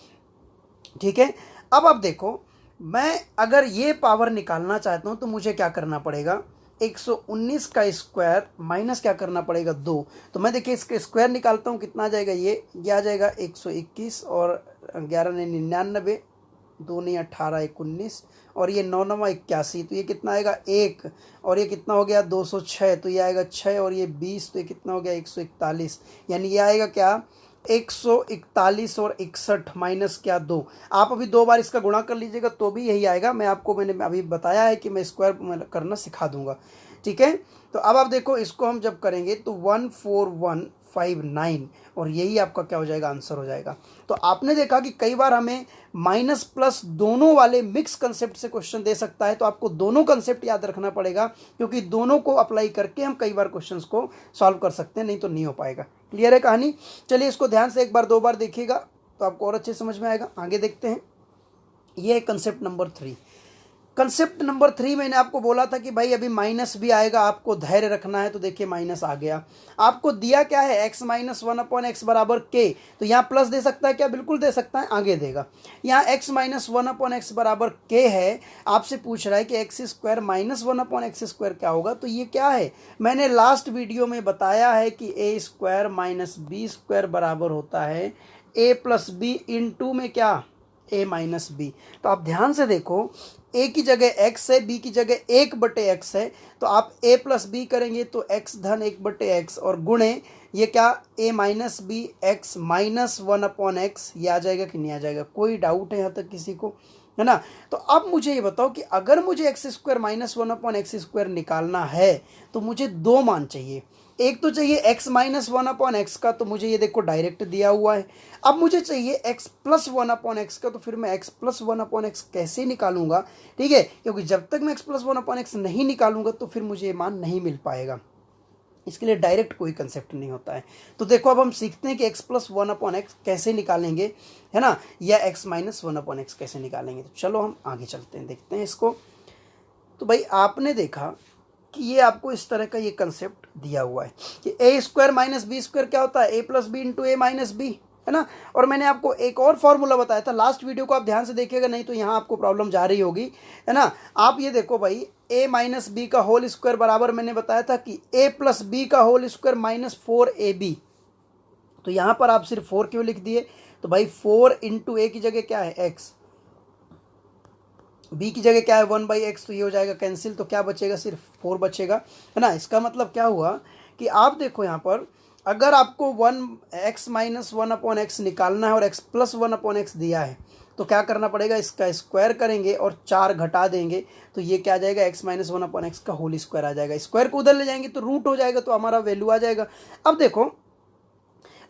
ठीक है। अब आप देखो, मैं अगर ये पावर निकालना चाहता हूँ तो मुझे क्या करना पड़ेगा, 119 का स्क्वायर माइनस क्या करना पड़ेगा 2, तो मैं देखिए इसका स्क्वायर निकालता हूँ, कितना आ जाएगा, ये आ जाएगा 121, और 11 ने 99, 2 ने 18, 19, और ये 9 9 81, तो ये कितना आएगा 1, और ये कितना हो गया 206, तो ये आएगा 6, और ये 20, तो ये कितना हो गया 141, यानी ये आएगा क्या 141 और 61 माइनस क्या 2। आप अभी 2 बार इसका गुणा कर लीजिएगा तो भी यही आएगा। मैंने अभी बताया है कि मैं स्क्वायर करना सिखा दूंगा, ठीक है। तो अब आप देखो, इसको हम जब करेंगे तो 14159, और यही आपका क्या हो जाएगा, आंसर हो जाएगा। तो आपने देखा कि कई बार हमें माइनस प्लस दोनों वाले मिक्स कंसेप्ट से क्वेश्चन दे सकता है, तो आपको दोनों कंसेप्ट याद रखना पड़ेगा, क्योंकि दोनों को अप्लाई करके हम कई बार क्वेश्चंस को सॉल्व कर सकते हैं, नहीं तो नहीं हो पाएगा। क्लियर है कहानी। चलिए इसको ध्यान से एक बार 2 बार देखिएगा तो आपको और अच्छे समझ में आएगा। आगे देखते हैं, ये है कंसेप्ट नंबर 3। कंसेप्ट नंबर 3 मैंने आपको बोला था कि भाई अभी माइनस भी आएगा, आपको धैर्य रखना है। तो देखिए माइनस आ गया, आपको दिया क्या है, x - 1/x बराबर k, तो यहाँ प्लस दे सकता है क्या, बिल्कुल दे सकता है, आगे देगा। यहाँ x - 1/x बराबर k है, आपसे पूछ रहा है कि x² - 1/x² क्या होगा। तो ये क्या है, मैंने लास्ट वीडियो में बताया है कि a² - b² बराबर होता है a + b × में क्या, a - b। तो आप ध्यान से देखो, a की जगह x है, b की जगह 1/x है, तो आप a + b करेंगे तो x धन 1/x, और गुणे ये क्या a - b x - 1/x, ये आ जाएगा कि नहीं आ जाएगा, कोई डाउट है यहाँ तक किसी को, है ना। तो अब मुझे ये बताओ कि अगर मुझे x² - 1/x² निकालना है तो मुझे 2 मान चाहिए। एक तो चाहिए x - 1/x का, तो मुझे ये देखो डायरेक्ट दिया हुआ है। अब मुझे चाहिए x + 1/x का, तो फिर मैं x + 1/x कैसे निकालूंगा, ठीक है, क्योंकि जब तक मैं x + 1/x नहीं निकालूंगा तो फिर मुझे ये मान नहीं मिल पाएगा। इसके लिए डायरेक्ट कोई कंसेप्ट नहीं होता है। तो देखो अब हम सीखते हैं कि x + 1/x कैसे निकालेंगे, है ना, या x - 1/x कैसे निकालेंगे। तो चलो हम आगे चलते हैं, देखते हैं इसको। तो भाई आपने देखा कि ये आपको इस तरह का ये कंसेप्ट दिया हुआ है कि a² - b² क्या होता है, a + b × a - b, है ना। और मैंने आपको एक और फॉर्मूला बताया था, लास्ट वीडियो को आप ध्यान से देखिएगा, नहीं तो यहाँ आपको प्रॉब्लम जा रही होगी, है ना। आप ये देखो भाई, a - b का होल स्क्वायर बराबर मैंने बताया था कि a + b का होल स्क्वायर -4ab। तो यहाँ पर आप सिर्फ 4 क्यों लिख दिए, तो भाई 4 × a की जगह क्या है x, b की जगह क्या है 1/x, तो ये हो जाएगा कैंसिल, तो क्या बचेगा, सिर्फ 4 बचेगा, है ना। इसका मतलब क्या हुआ कि आप देखो यहाँ पर, अगर आपको x - 1/x निकालना है और x + 1/x दिया है, तो क्या करना पड़ेगा, इसका स्क्वायर करेंगे और 4 घटा देंगे, तो ये क्या आ जाएगा, x - 1/x का होल स्क्वायर आ जाएगा। स्क्वायर को उधर ले जाएंगे तो रूट हो जाएगा, तो हमारा वैल्यू आ जाएगा। अब देखो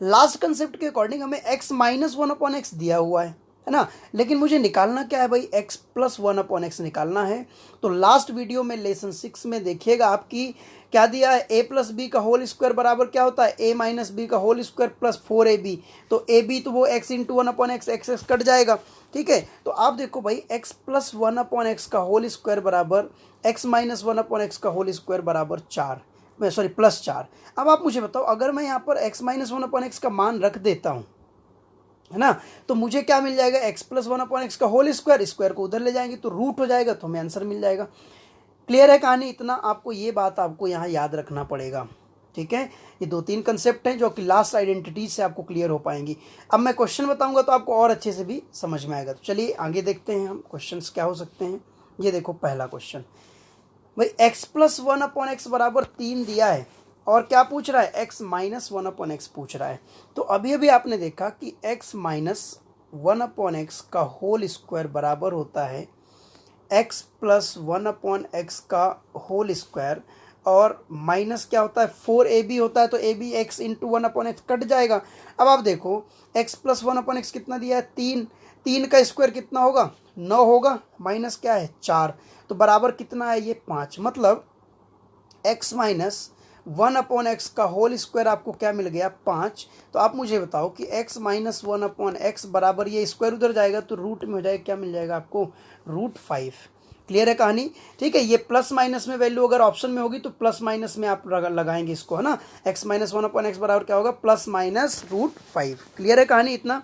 लास्ट कंसेप्ट के अकॉर्डिंग हमें x माइनस 1/x दिया हुआ है ना, लेकिन मुझे निकालना क्या है भाई, x प्लस 1/x निकालना है। तो लास्ट वीडियो में लेसन 6 में देखिएगा आपकी क्या दिया है, a प्लस बी का होल स्क्वायर बराबर क्या होता है, a माइनस बी का होल स्क्वायर प्लस 4ab। तो ab तो वो x into 1/x x cut जाएगा, ठीक है। तो आप देखो भाई x प्लस 1/x का होल स्क्वायर बराबर x माइनस 1/x का होल स्क्वायर बराबर 4, सॉरी प्लस 4। अब आप मुझे बताओ, अगर मैं यहाँ पर x माइनस 1/x का मान रख देता हूँ, है ना, तो मुझे क्या मिल जाएगा, x प्लस 1/x का होल स्क्वायर, स्क्वायर को उधर ले जाएंगे तो रूट हो जाएगा, तो हमें आंसर मिल जाएगा। क्लियर है कहानी, इतना आपको ये बात आपको यहाँ याद रखना पड़ेगा, ठीक है। ये 2-3 कंसेप्ट हैं जो कि लास्ट आइडेंटिटीज से आपको क्लियर हो पाएंगी। अब मैं क्वेश्चन बताऊंगा तो आपको और अच्छे से भी समझ में आएगा। तो चलिए आगे देखते हैं हम क्वेश्चंस क्या हो सकते हैं। ये देखो पहला क्वेश्चन, भाई x प्लस 1/x बराबर 3 दिया है और क्या पूछ रहा है, x माइनस 1/x पूछ रहा है। तो अभी अभी आपने देखा कि x माइनस 1/x का होल स्क्वायर बराबर होता है x प्लस 1/x का होल स्क्वायर, और माइनस क्या होता है 4ab होता है, तो ab x into 1/x cut जाएगा। अब आप देखो x प्लस 1/x कितना दिया है, 3, 3 का स्क्वायर कितना होगा, 9 होगा, माइनस क्या है 4, तो बराबर कितना है ये 5। मतलब x माइनस 1/x का होल स्क्वायर आपको क्या मिल गया 5। तो आप मुझे बताओ कि x माइनस 1/x बराबर, ये स्क्वायर उधर जाएगा तो रूट में हो जाएगा, क्या मिल जाएगा आपको, √5। क्लियर है कहानी, ठीक है। ये प्लस माइनस में वैल्यू अगर ऑप्शन में होगी तो प्लस माइनस में आप लगाएंगे इसको, है ना। x माइनस 1/x बराबर क्या होगा, प्लस माइनस √5। क्लियर है कहानी इतना,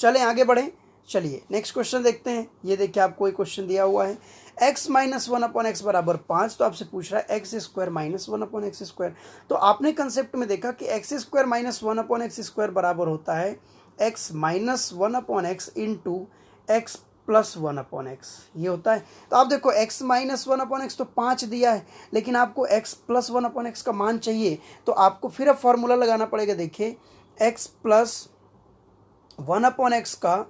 चलें आगे बढ़ें। चलिए नेक्स्ट क्वेश्चन देखते हैं। ये देखिए आपको एक क्वेश्चन दिया हुआ है, x माइनस 1/x बराबर 5। तो आपसे पूछ रहा है X square minus 1/x square. तो आपने कंसेप्ट में देखा कि x square minus 1/x square बराबर होता है x minus 1/x into x plus 1/x, ये होता है। तो आप देखो x माइनस 1/x तो 5 दिया है, लेकिन आपको x प्लस 1/x का मान चाहिए, तो आपको फिर अब फॉर्मूला लगाना पड़ेगा। देखिए x प्लस 1/x का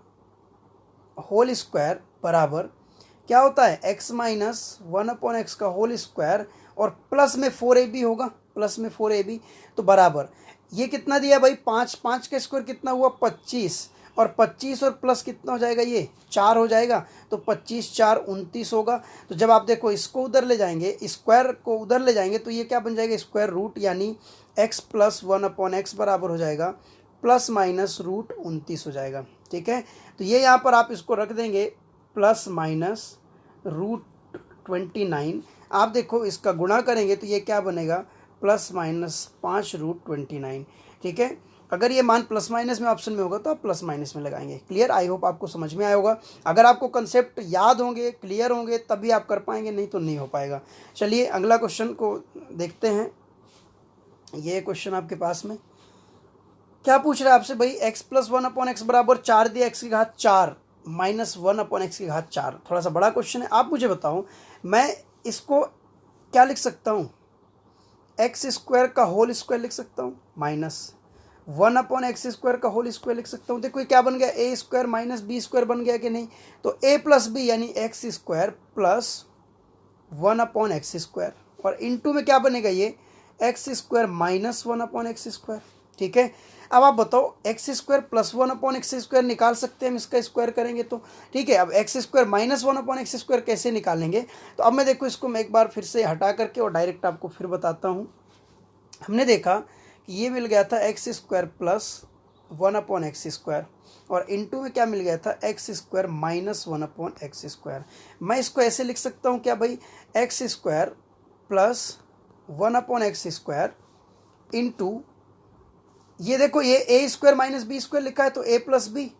होल स्क्वायर बराबर क्या होता है, x माइनस 1/x का होल स्क्वायर और प्लस में 4ab होगा, प्लस में 4ab, तो बराबर ये कितना दिया भाई 5, 5 का स्क्वायर कितना हुआ 25, और 25 और प्लस कितना हो जाएगा, ये 4 हो जाएगा, तो 25 4 29 होगा। तो जब आप देखो इसको उधर ले जाएंगे, स्क्वायर को उधर ले जाएंगे, तो ये क्या बन जाएगा, स्क्वायर रूट, यानी x प्लस 1/x बराबर हो जाएगा प्लस माइनस √29 हो जाएगा, ठीक है। तो ये यहाँ पर आप इसको रख देंगे प्लस माइनस √29। आप देखो इसका गुणा करेंगे तो ये क्या बनेगा, प्लस माइनस 5 √29, ठीक है। अगर ये मान प्लस माइनस में ऑप्शन में होगा तो आप प्लस माइनस में लगाएंगे। क्लियर, आई होप आपको समझ में आया होगा। अगर आपको कंसेप्ट याद होंगे, क्लियर होंगे, तभी आप कर पाएंगे, नहीं तो नहीं हो पाएगा। चलिए अगला क्वेश्चन को देखते हैं। ये क्वेश्चन आपके पास में क्या पूछ रहा है आपसे, भाई x प्लस 1/x बराबर 4 दिया, x की घात 4 माइनस 1/x की घात 4। थोड़ा सा बड़ा क्वेश्चन है। आप मुझे बताओ मैं इसको क्या लिख सकता हूँ, एक्स स्क्वायर का होल स्क्वायर लिख सकता हूँ, माइनस 1/x स्क्वायर का होल स्क्वायर लिख सकता हूँ। देखो ये क्या बन गया, A square minus B square बन गया कि नहीं। तो a प्लस बी यानी x square plus 1/x square, और इंटू में क्या बनेगा, ये x square minus 1/x square, ठीक है। अब आप बताओ x square plus 1/x square निकाल सकते हैं हम, इसका स्क्वायर करेंगे तो, ठीक है। अब x square minus 1/x square कैसे निकालेंगे, तो अब मैं देखो इसको मैं एक बार फिर से हटा करके और डायरेक्ट आपको फिर बताता हूँ। हमने देखा कि ये मिल गया था x square plus 1/x square, और इंटू में क्या मिल गया था, x square minus 1/x square. मैं इसको ऐसे लिख सकता हूँ क्या भाई, X square plus 1/x square into, ये देखो ये A square minus B square लिखा है तो A plus B,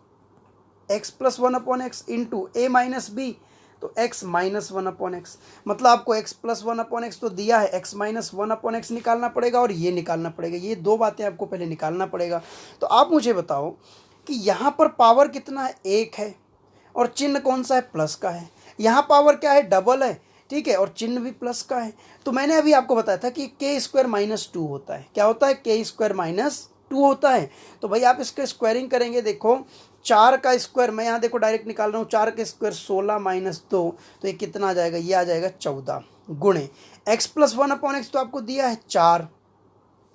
X plus 1/x into A minus B, तो एक्स माइनस 1/x। मतलब आपको एक्स प्लस 1/x तो दिया है, एक्स माइनस 1/x निकालना पड़ेगा और ये निकालना पड़ेगा। ये दो बातें आपको पहले निकालना पड़ेगा। तो आप मुझे बताओ कि यहाँ पर पावर कितना है, 1 है, और चिन्ह कौन सा है, प्लस का है। यहाँ पावर क्या है, डबल है, ठीक है, और चिन्ह भी प्लस का है। तो मैंने अभी आपको बताया था कि के स्क्वायर माइनस 2 होता है। क्या होता है, के स्क्वायर माइनस 2 होता है। तो भाई आप इसका स्क्वायरिंग करेंगे, देखो 4 का स्क्वायर मैं यहाँ देखो डायरेक्ट निकाल रहा हूँ, 4 का स्क्वायर 16 माइनस 2, तो ये कितना आ जाएगा, ये आ जाएगा 14 गुणे एक्स प्लस 1/x तो आपको दिया है 4,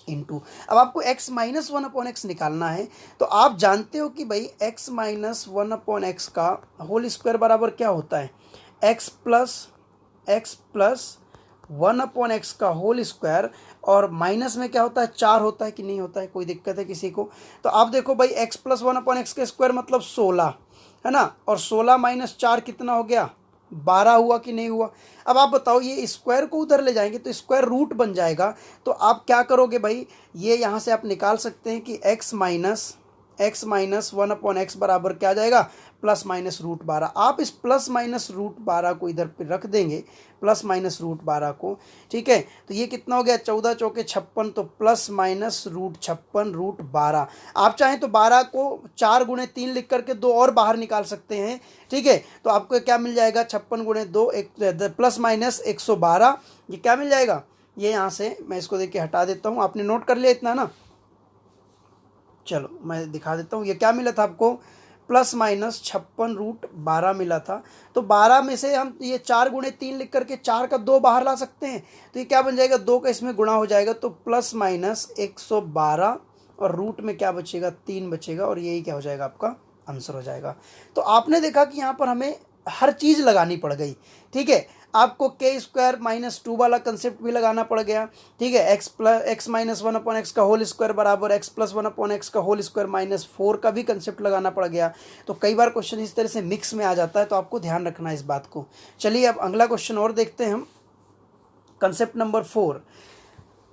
इंटू, अब आपको x minus one upon X निकालना है, तो आप जानते हो कि भाई x minus one upon x का होल स्क्वायर बराबर क्या होता है, x plus one upon x का होल स्क्वायर, और माइनस में क्या होता है 4 होता है कि नहीं होता है, कोई दिक्कत है किसी को? तो आप देखो भाई x plus one upon x का स्क्वायर मतलब 16 है ना, और 16 माइनस 4 कितना हो गया, 12 हुआ कि नहीं हुआ? अब आप बताओ, ये स्क्वायर को उधर ले जाएंगे तो स्क्वायर रूट बन जाएगा, तो आप क्या करोगे भाई, ये यहाँ से आप निकाल सकते हैं कि x minus one upon X बराबर क्या आ जाएगा, प्लस माइनस रूट 12। आप इस प्लस माइनस रूट 12 को इधर पे रख देंगे, प्लस माइनस रूट 12 को, ठीक है, तो ये कितना हो गया, 14 चौके 56, तो प्लस माइनस रूट 56 रूट 12। आप चाहें तो 12 को 4 गुणे 3 लिख करके 2 और बाहर निकाल सकते हैं, ठीक है, तो आपको क्या मिल जाएगा, 56 गुणे 2 प्लस माइनस 112, ये क्या मिल जाएगा, ये यहाँ से मैं इसको देख के हटा देता हूँ, आपने नोट कर लिया इतना ना, चलो मैं दिखा देता हूँ, ये क्या मिला था आपको, प्लस माइनस 56 रूट 12 मिला था। तो 12 में से हम ये 4 गुणे 3 लिख करके 4 का 2 बाहर ला सकते हैं, तो ये क्या बन जाएगा, 2 का इसमें गुणा हो जाएगा, तो प्लस माइनस 112, और रूट में क्या बचेगा, 3 बचेगा, और यही क्या हो जाएगा, आपका आंसर हो जाएगा। तो आपने देखा कि यहाँ पर हमें हर चीज़ लगानी पड़ गई, ठीक है, आपको के स्क्वायर माइनस 2 वाला कंसेप्ट भी लगाना पड़ गया, ठीक है, x minus one upon x का होल स्क्वायर बराबर x plus one upon x का होल स्क्वायर माइनस 4 का भी कंसेप्ट लगाना पड़ गया। तो कई बार क्वेश्चन इस तरह से मिक्स में आ जाता है, तो आपको ध्यान रखना है इस बात को। चलिए अब अगला क्वेश्चन और देखते हैं हम, कंसेप्ट नंबर 4।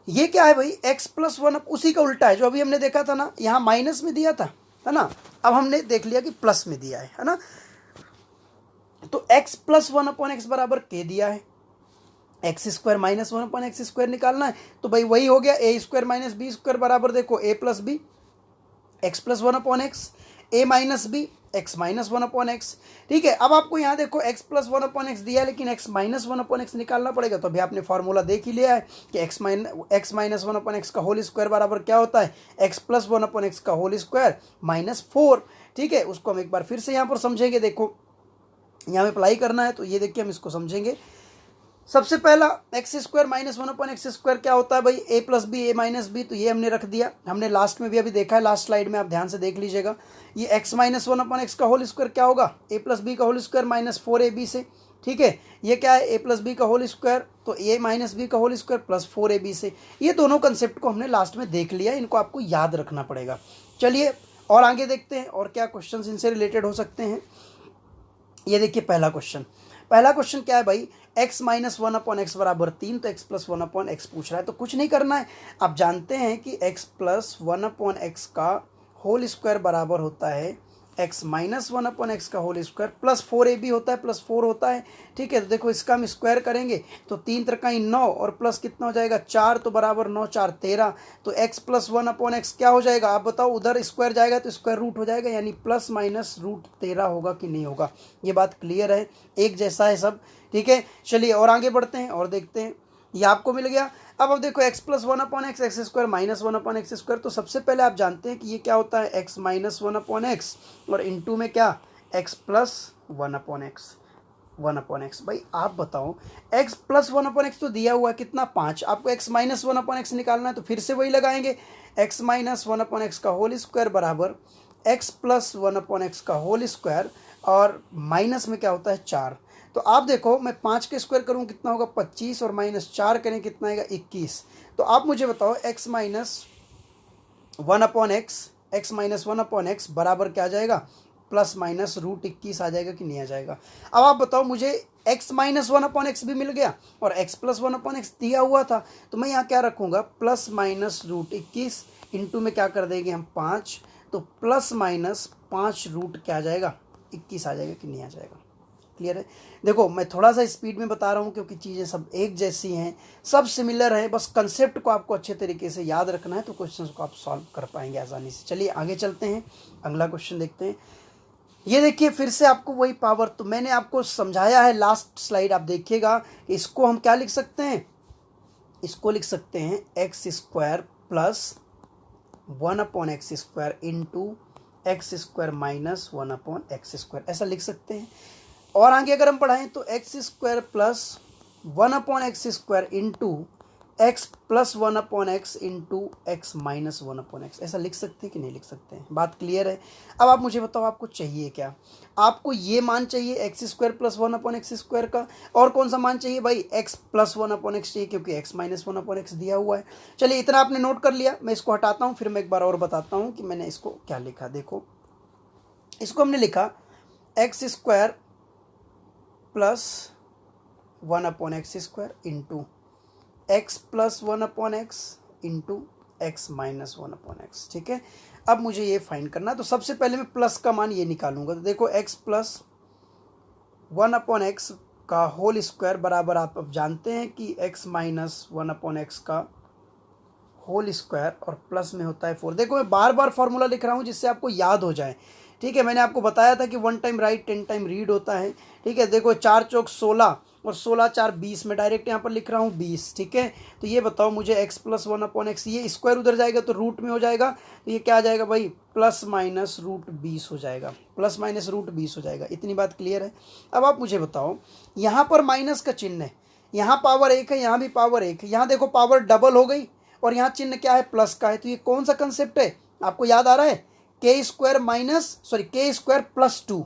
ये क्या है भाई, एक्स प्लस वन, उसी का उल्टा है जो अभी हमने देखा था ना, यहाँ माइनस में दिया था, है ना, अब हमने देख लिया कि प्लस में दिया है ना। तो x plus one upon X बराबर के दिया है, X square minus one upon X square निकालना है, तो भाई वही हो गया, A square minus B square बराबर देखो A plus B, X plus one upon X, A minus B, X minus one upon X, ठीक है। अब आपको यहाँ देखो X plus one upon X दिया है, लेकिन X minus one upon X निकालना पड़ेगा, तो अभी आपने फॉर्मूला देख ही लिया है कि x minus one upon x का होल स्क्वायर बराबर क्या होता है, x plus one upon x का होल स्क्वायर माइनस 4, ठीक है। उसको हम एक बार फिर से यहाँ पर समझेंगे, देखो यहाँ में अप्लाई करना है, तो ये देखिए हम इसको समझेंगे। सबसे पहला x square minus one upon X square क्या होता है भाई, ए प्लस बी, ए माइनस बी, तो ये हमने रख दिया, हमने लास्ट में भी अभी देखा है, लास्ट स्लाइड में आप ध्यान से देख लीजिएगा। ये x minus one upon x का होल स्क्वायर क्या होगा, ए प्लस बी का होल स्क्वायर माइनस 4ab से, ठीक है। ये क्या है, ए प्लस बी का होल स्क्वायर, तो ए माइनस बी का होल स्क्वायर प्लस 4ab से। ये दोनों कंसेप्ट को हमने लास्ट में देख लिया, इनको आपको याद रखना पड़ेगा। चलिए और आगे देखते हैं और क्या क्वेश्चन इनसे रिलेटेड हो सकते हैं। ये देखिए पहला क्वेश्चन क्या है भाई, x minus one upon X बराबर 3, तो x plus one upon x पूछ रहा है, तो कुछ नहीं करना है। आप जानते हैं कि x plus one upon x का होल स्क्वायर बराबर होता है x minus one upon x का होल स्क्वायर प्लस 4ab होता है, प्लस 4 होता है, ठीक है। तो देखो इसका हम स्क्वायर करेंगे तो 3 त्रिकाई 9 और प्लस कितना हो जाएगा 4, तो बराबर 9 4 13, तो x plus one upon x क्या हो जाएगा, आप बताओ, उधर स्क्वायर जाएगा तो स्क्वायर रूट हो जाएगा, यानी प्लस माइनस रूट 13 होगा कि नहीं होगा। ये बात क्लियर है, एक जैसा है सब, ठीक है। चलिए और आगे बढ़ते हैं और देखते हैं, ये आपको मिल गया। अब देखो x plus one upon x, x square minus one upon X square, तो सबसे पहले आप जानते हैं कि ये क्या होता है, x minus one upon x, और इनटू में क्या, x plus one upon x. भाई आप बताओ, x plus one upon x तो दिया हुआ है कितना 5, आपको x minus one upon X निकालना है, तो फिर से वही लगाएंगे, x minus one upon x का होल स्क्वायर बराबर x plus one upon x का होल स्क्वायर, और माइनस में क्या होता है 4। तो आप देखो, मैं 5 के स्क्वायर करूँ कितना होगा 25, और माइनस 4 करें कितना आएगा 21। तो आप मुझे बताओ x minus one upon X बराबर क्या आ जाएगा, प्लस माइनस रूट 21 आ जाएगा कि नहीं आ जाएगा। अब आप बताओ, मुझे x minus one upon x भी मिल गया और x plus one upon X दिया हुआ था, तो मैं यहाँ क्या रखूँगा, प्लस माइनस रूट 21 इंटू में क्या कर देंगे हम 5, तो प्लस माइनस 5 रूट क्या आ जाएगा 21 आ जाएगा कि नहीं आ जाएगा। क्लियर है। देखो मैं थोड़ा सा स्पीड में बता रहा हूँ क्योंकि चीज़ें सब एक जैसी हैं, सब सिमिलर हैं, बस कंसेप्ट को आपको अच्छे तरीके से याद रखना है, तो क्वेश्चंस को आप सॉल्व कर पाएंगे आसानी से। चलिए आगे चलते हैं, अगला क्वेश्चन देखते हैं। ये देखिए फिर से आपको वही पावर, तो मैंने आपको समझाया है लास्ट स्लाइड, आप देखिएगा। इसको हम क्या लिख सकते हैं, इसको लिख सकते हैं x square plus one upon X square into x square minus one upon X square, ऐसा लिख सकते हैं। और आगे अगर हम पढ़ाएं तो x square plus one upon X square into x plus 1/x into x minus 1/x, ऐसा लिख सकते हैं कि नहीं लिख सकते हैं? बात क्लियर है? अब आप मुझे बताओ आपको चाहिए क्या? आपको ये मान चाहिए x square plus 1/x square का, और कौन सा मान चाहिए भाई? एक्स प्लस 1/x चाहिए, क्योंकि एक्स माइनस 1/x दिया हुआ है। चलिए इतना आपने नोट कर लिया, मैं इसको हटाता हूँ, फिर मैं एक बार और बताता हूँ कि मैंने इसको क्या लिखा। देखो, इसको हमने लिखा x square plus 1/x square into x plus 1/x into x minus 1/x। ठीक है, अब मुझे ये फाइंड करना है, तो सबसे पहले मैं प्लस का मान ये निकालूंगा। तो देखो एक्स प्लस 1/x का होल स्क्वायर बराबर, आप अब जानते हैं कि एक्स माइनस 1/x का होल स्क्वायर, और प्लस में होता है 4। देखो मैं बार बार फॉर्मूला लिख रहा हूँ जिससे आपको याद हो जाए। ठीक है, मैंने आपको बताया था कि 1 टाइम राइट 10 टाइम रीड होता है। ठीक है, देखो 4 चौक 16 और 16 4 20, मैं डायरेक्ट यहाँ पर लिख रहा हूँ 20। ठीक है, तो ये बताओ मुझे x प्लस 1/x, ये स्क्वायर उधर जाएगा तो रूट में हो जाएगा, तो ये क्या आ जाएगा भाई? प्लस माइनस रूट 20 हो जाएगा, प्लस माइनस रूट 20 हो जाएगा। इतनी बात क्लियर है? अब आप मुझे बताओ, यहाँ पर माइनस का चिन्ह है, यहाँ पावर 1 है, यहाँ भी पावर 1 है, यहाँ देखो पावर डबल हो गई, और यहाँ चिन्ह क्या है? प्लस का है। तो ये कौन सा कंसेप्ट है, आपको याद आ रहा है? के स्क्वायर प्लस 2।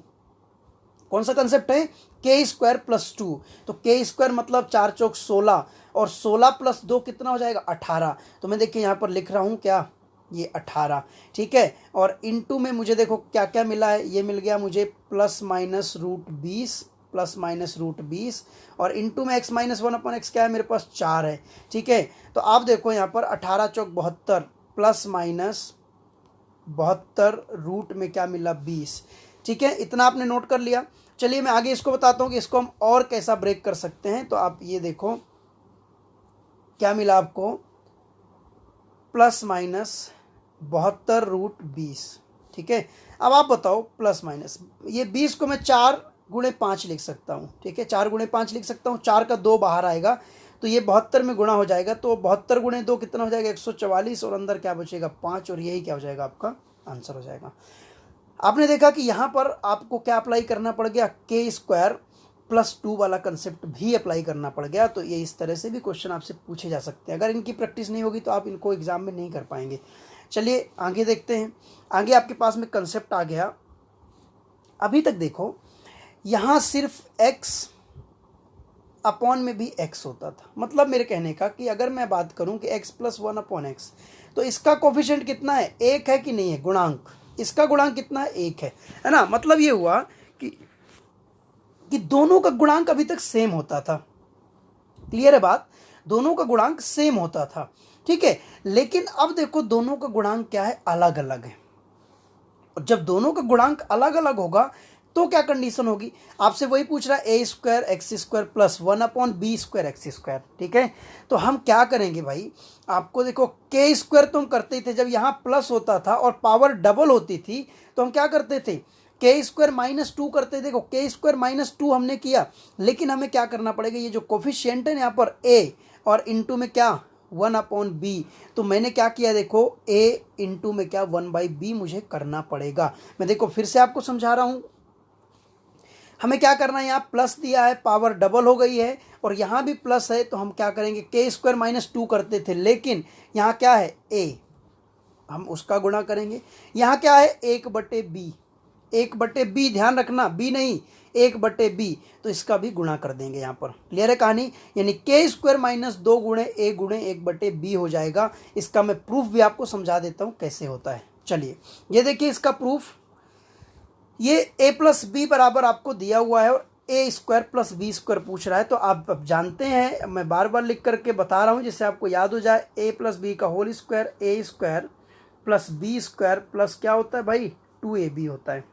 कौन सा कंसेप्ट है? के स्क्वायर प्लस 2। तो के स्क्वायर मतलब 4 चौक 16, और 16 प्लस 2 कितना हो जाएगा? 18। तो मैं देखिए यहाँ पर लिख रहा हूँ क्या? ये 18। ठीक है, और इनटू में मुझे देखो क्या क्या मिला है, ये मिल गया मुझे plus minus root 20, plus minus root 20, और इंटू में एक्स माइनस 1/x क्या है मेरे पास? 4 है। ठीक है, तो आप देखो यहाँ पर 18 चौक 72, प्लस माइनस 72 रूट में क्या मिला? 20। ठीक है, इतना आपने नोट कर लिया। चलिए मैं आगे इसको बताता हूँ कि इसको हम और कैसा ब्रेक कर सकते हैं। तो आप ये देखो क्या मिला आपको? Plus minus 72 root 20। ठीक है, अब आप बताओ प्लस माइनस, ये 20 को मैं 4 गुणे 5 लिख सकता हूँ। ठीक है, 4 गुणे 5 लिख सकता हूँ, 4 का 2 बाहर आएगा, तो ये 72 में गुणा हो जाएगा, तो 72 गुणे 2 कितना हो जाएगा? 144, और अंदर क्या बचेगा? 5, और यही क्या हो जाएगा? आपका आंसर हो जाएगा। आपने देखा कि यहाँ पर आपको क्या अप्लाई करना पड़ गया? के स्क्वायर प्लस 2 वाला कंसेप्ट भी अप्लाई करना पड़ गया। तो ये इस तरह से भी क्वेश्चन आपसे पूछे जा सकते हैं। अगर इनकी प्रैक्टिस नहीं होगी तो आप इनको एग्जाम में नहीं कर पाएंगे। चलिए आगे देखते हैं। आगे आपके पास में कंसेप्ट आ गया। अभी तक देखो, यहाँ सिर्फ x अपॉन में भी x होता था। मतलब मेरे कहने का कि अगर मैं बात करूं कि x प्लस 1/x, तो इसका कोफिशिएंट कितना है? 1 है कि नहीं है? गुणांक, इसका गुणांक कितना है? 1 है ना? मतलब ये हुआ कि दोनों का गुणांक अभी तक सेम होता था। क्लियर है बात? दोनों का गुणांक सेम होता था। ठीक है, लेकिन अब देखो दोनों का गुणांक क्या है? अलग अलग है। और जब दोनों का गुणांक अलग अलग होगा तो क्या कंडीशन होगी? आपसे वही पूछ रहा है, A square X square plus 1/b square X square. ठीक है, तो हम क्या करेंगे भाई? आपको देखो के स्क्वायर तो हम करते ही थे, जब यहाँ प्लस होता था और पावर डबल होती थी तो हम क्या करते थे? के स्क्वायर माइनस 2 करते थे। देखो के स्क्वायर माइनस 2 हमने किया, लेकिन हमें क्या करना पड़ेगा? ये जो कोफिशिएंट है यहाँ पर ए, और इंटू में क्या? 1/b। तो मैंने क्या किया? देखो a इंटू में क्या? 1/b मुझे करना पड़ेगा। मैं देखो फिर से आपको समझा रहा हूं, हमें क्या करना है? यहाँ प्लस दिया है, पावर डबल हो गई है, और यहाँ भी प्लस है, तो हम क्या करेंगे? के स्क्वायर माइनस 2 करते थे, लेकिन यहाँ क्या है? a, हम उसका गुणा करेंगे। यहाँ क्या है? 1/b, 1/b, ध्यान रखना b नहीं, 1/b, तो इसका भी गुणा कर देंगे यहाँ पर। क्लियर है कहानी? यानी के स्क्वायर माइनस 2 गुणे a गुणे 1/b हो जाएगा। इसका मैं प्रूफ भी आपको समझा देता हूँ कैसे होता है। चलिए ये देखिए इसका प्रूफ, ये a प्लस बी बराबर आपको दिया हुआ है, और ए स्क्वायर प्लस बी स्क्वायर पूछ रहा है। तो आप अब जानते हैं, मैं बार बार लिख करके बता रहा हूँ जिससे आपको याद हो जाए। a प्लस बी का whole square, A square plus B square plus क्या होता है भाई? 2ab होता है।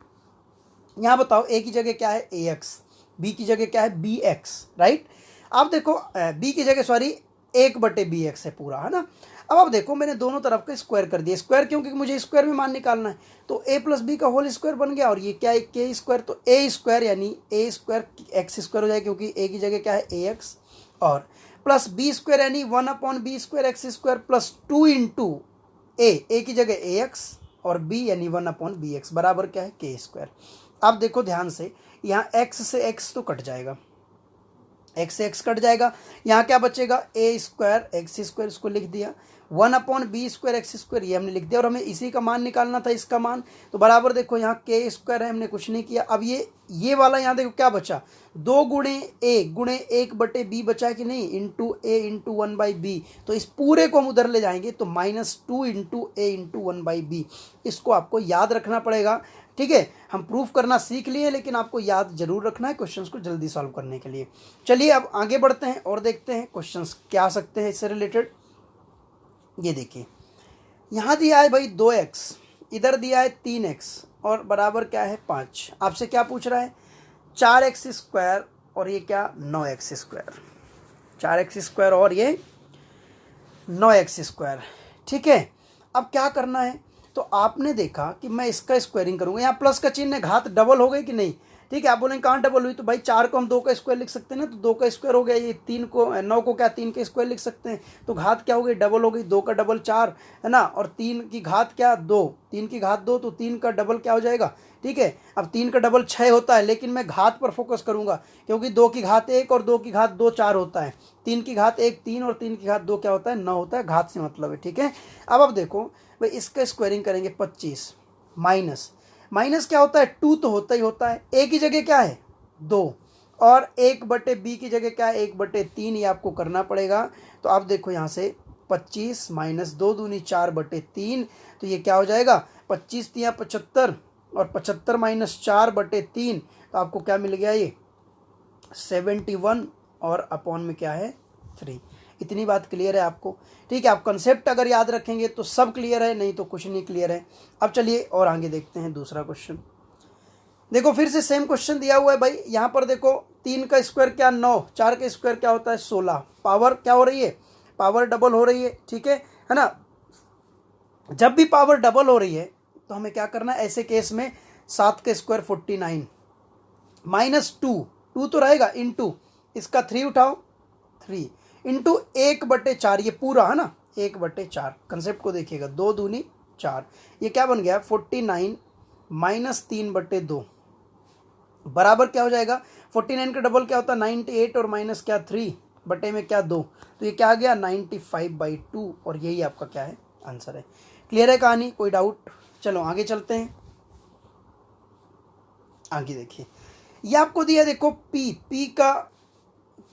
यहाँ बताओ a की जगह क्या है? ax, b की जगह क्या है? bx, right? आप देखो b की जगह सॉरी 1/bx है पूरा, है ना? अब आप देखो मैंने दोनों तरफ का स्क्वायर कर दिया। स्क्वायर क्यों? क्योंकि मुझे स्क्वायर में मान निकालना है। तो a प्लस बी का होल स्क्वायर बन गया, और ये क्या है? के स्क्वायर। तो a स्क्वायर यानी a स्क्वायर एक्स स्क्वायर हो जाएगा, क्योंकि a की जगह क्या है? ax, और प्लस b स्क्वायर यानी 1/b square X square plus 2 into a की जगह ax, और b यानी 1/bx बराबर क्या है? के स्क्वायर। अब देखो ध्यान से, यहाँ x से x तो कट जाएगा, एक्स से एक्स कट जाएगा, यहाँ क्या बचेगा ए स्क्वायर एक्स स्क्वायर, इसको लिख दिया, 1/b² एक्स स्क्वायर, ये हमने लिख दिया। और हमें इसी का मान निकालना था, इसका मान, तो बराबर देखो यहाँ के स्क्वायर है, हमने कुछ नहीं किया। अब ये वाला यहाँ देखो क्या बचा, 2 गुणे ए गुणे 1/b बचा कि नहीं, इंटू ए इंटू 1/b, तो इस पूरे को हम उधर ले जाएंगे तो -2 इंटू ए इंटू 1/b, इसको आपको याद रखना पड़ेगा। ठीक है, हम प्रूफ करना सीख लिए, लेकिन आपको याद जरूर रखना है क्वेश्चंस को जल्दी सॉल्व करने के लिए। चलिए अब आगे बढ़ते हैं और देखते हैं क्वेश्चंस क्या आ सकते हैं इससे रिलेटेड। ये देखिए यहाँ दिया है भाई 2x, इधर दिया है 3x और बराबर क्या है 5। आपसे क्या पूछ रहा है, 4x² और ये क्या 9x², 4x² और ये 9x²। ठीक है, अब क्या करना है, तो आपने देखा कि मैं इसका स्क्वायरिंग करूंगा, यहाँ प्लस का चिन्ह है, घात डबल हो गई कि नहीं। ठीक है, आप बोलेंगे कहाँ डबल हुई, तो भाई 4 को हम 2 का स्क्वायर लिख सकते हैं ना, तो 2 का स्क्वायर हो गया, ये 9 को क्या 3 के स्क्वायर लिख सकते हैं, तो घात क्या हो गई, डबल हो गई, 2 का डबल 4 है ना, और 3 की घात क्या 2, 3 की घात 2, तो 3 का डबल क्या हो जाएगा। ठीक है, अब 3 का डबल 6 होता है, लेकिन मैं घात पर फोकस करूंगा, क्योंकि 2 की घात 1 और 2 की घात 2 4 होता है, 3 की घात 1 3 और 3 की घात 2 क्या होता है 9 होता है, घात से मतलब है। ठीक है, अब देखो भाई इसका स्क्वायरिंग करेंगे, 25 माइनस क्या होता है 2 तो होता ही होता है, ए की जगह क्या है 2 और 1/b की जगह क्या है 1/3, ये आपको करना पड़ेगा। तो आप देखो यहाँ से 25 - 2 दूनी 4/3, तो ये क्या हो जाएगा 25 × 75 और 75 - 4/3, तो आपको क्या मिल गया ये 71 और अपॉन में क्या है 3। इतनी बात क्लियर है आपको। ठीक है, आप कंसेप्ट अगर याद रखेंगे तो सब क्लियर है, नहीं तो कुछ नहीं क्लियर है। अब चलिए और आगे देखते हैं दूसरा क्वेश्चन। देखो फिर से सेम क्वेश्चन दिया हुआ है भाई, यहाँ पर देखो 3 का स्क्वायर क्या 9, 4 का स्क्वायर क्या होता है 16, पावर क्या हो रही है, पावर डबल हो रही है। ठीक है ना, जब भी पावर डबल हो रही है तो हमें क्या करना है, ऐसे केस में 7 का स्क्वायर 49 -2 तो रहेगा, इंटू इसका 3 उठाओ 3 इंटू 1/4, ये पूरा है ना 1/4, कंसेप्ट को देखिएगा, 2 दूनी 4, ये क्या बन गया 49 - 3/2 बराबर क्या हो जाएगा, 49 का डबल क्या होता है 98 और माइनस क्या 3 बटे में क्या 2, तो ये क्या आ गया 95/2, और यही आपका क्या है आंसर है। क्लियर है कहानी, कोई डाउट। चलो आगे चलते हैं। आगे देखिए ये आपको दिया, देखो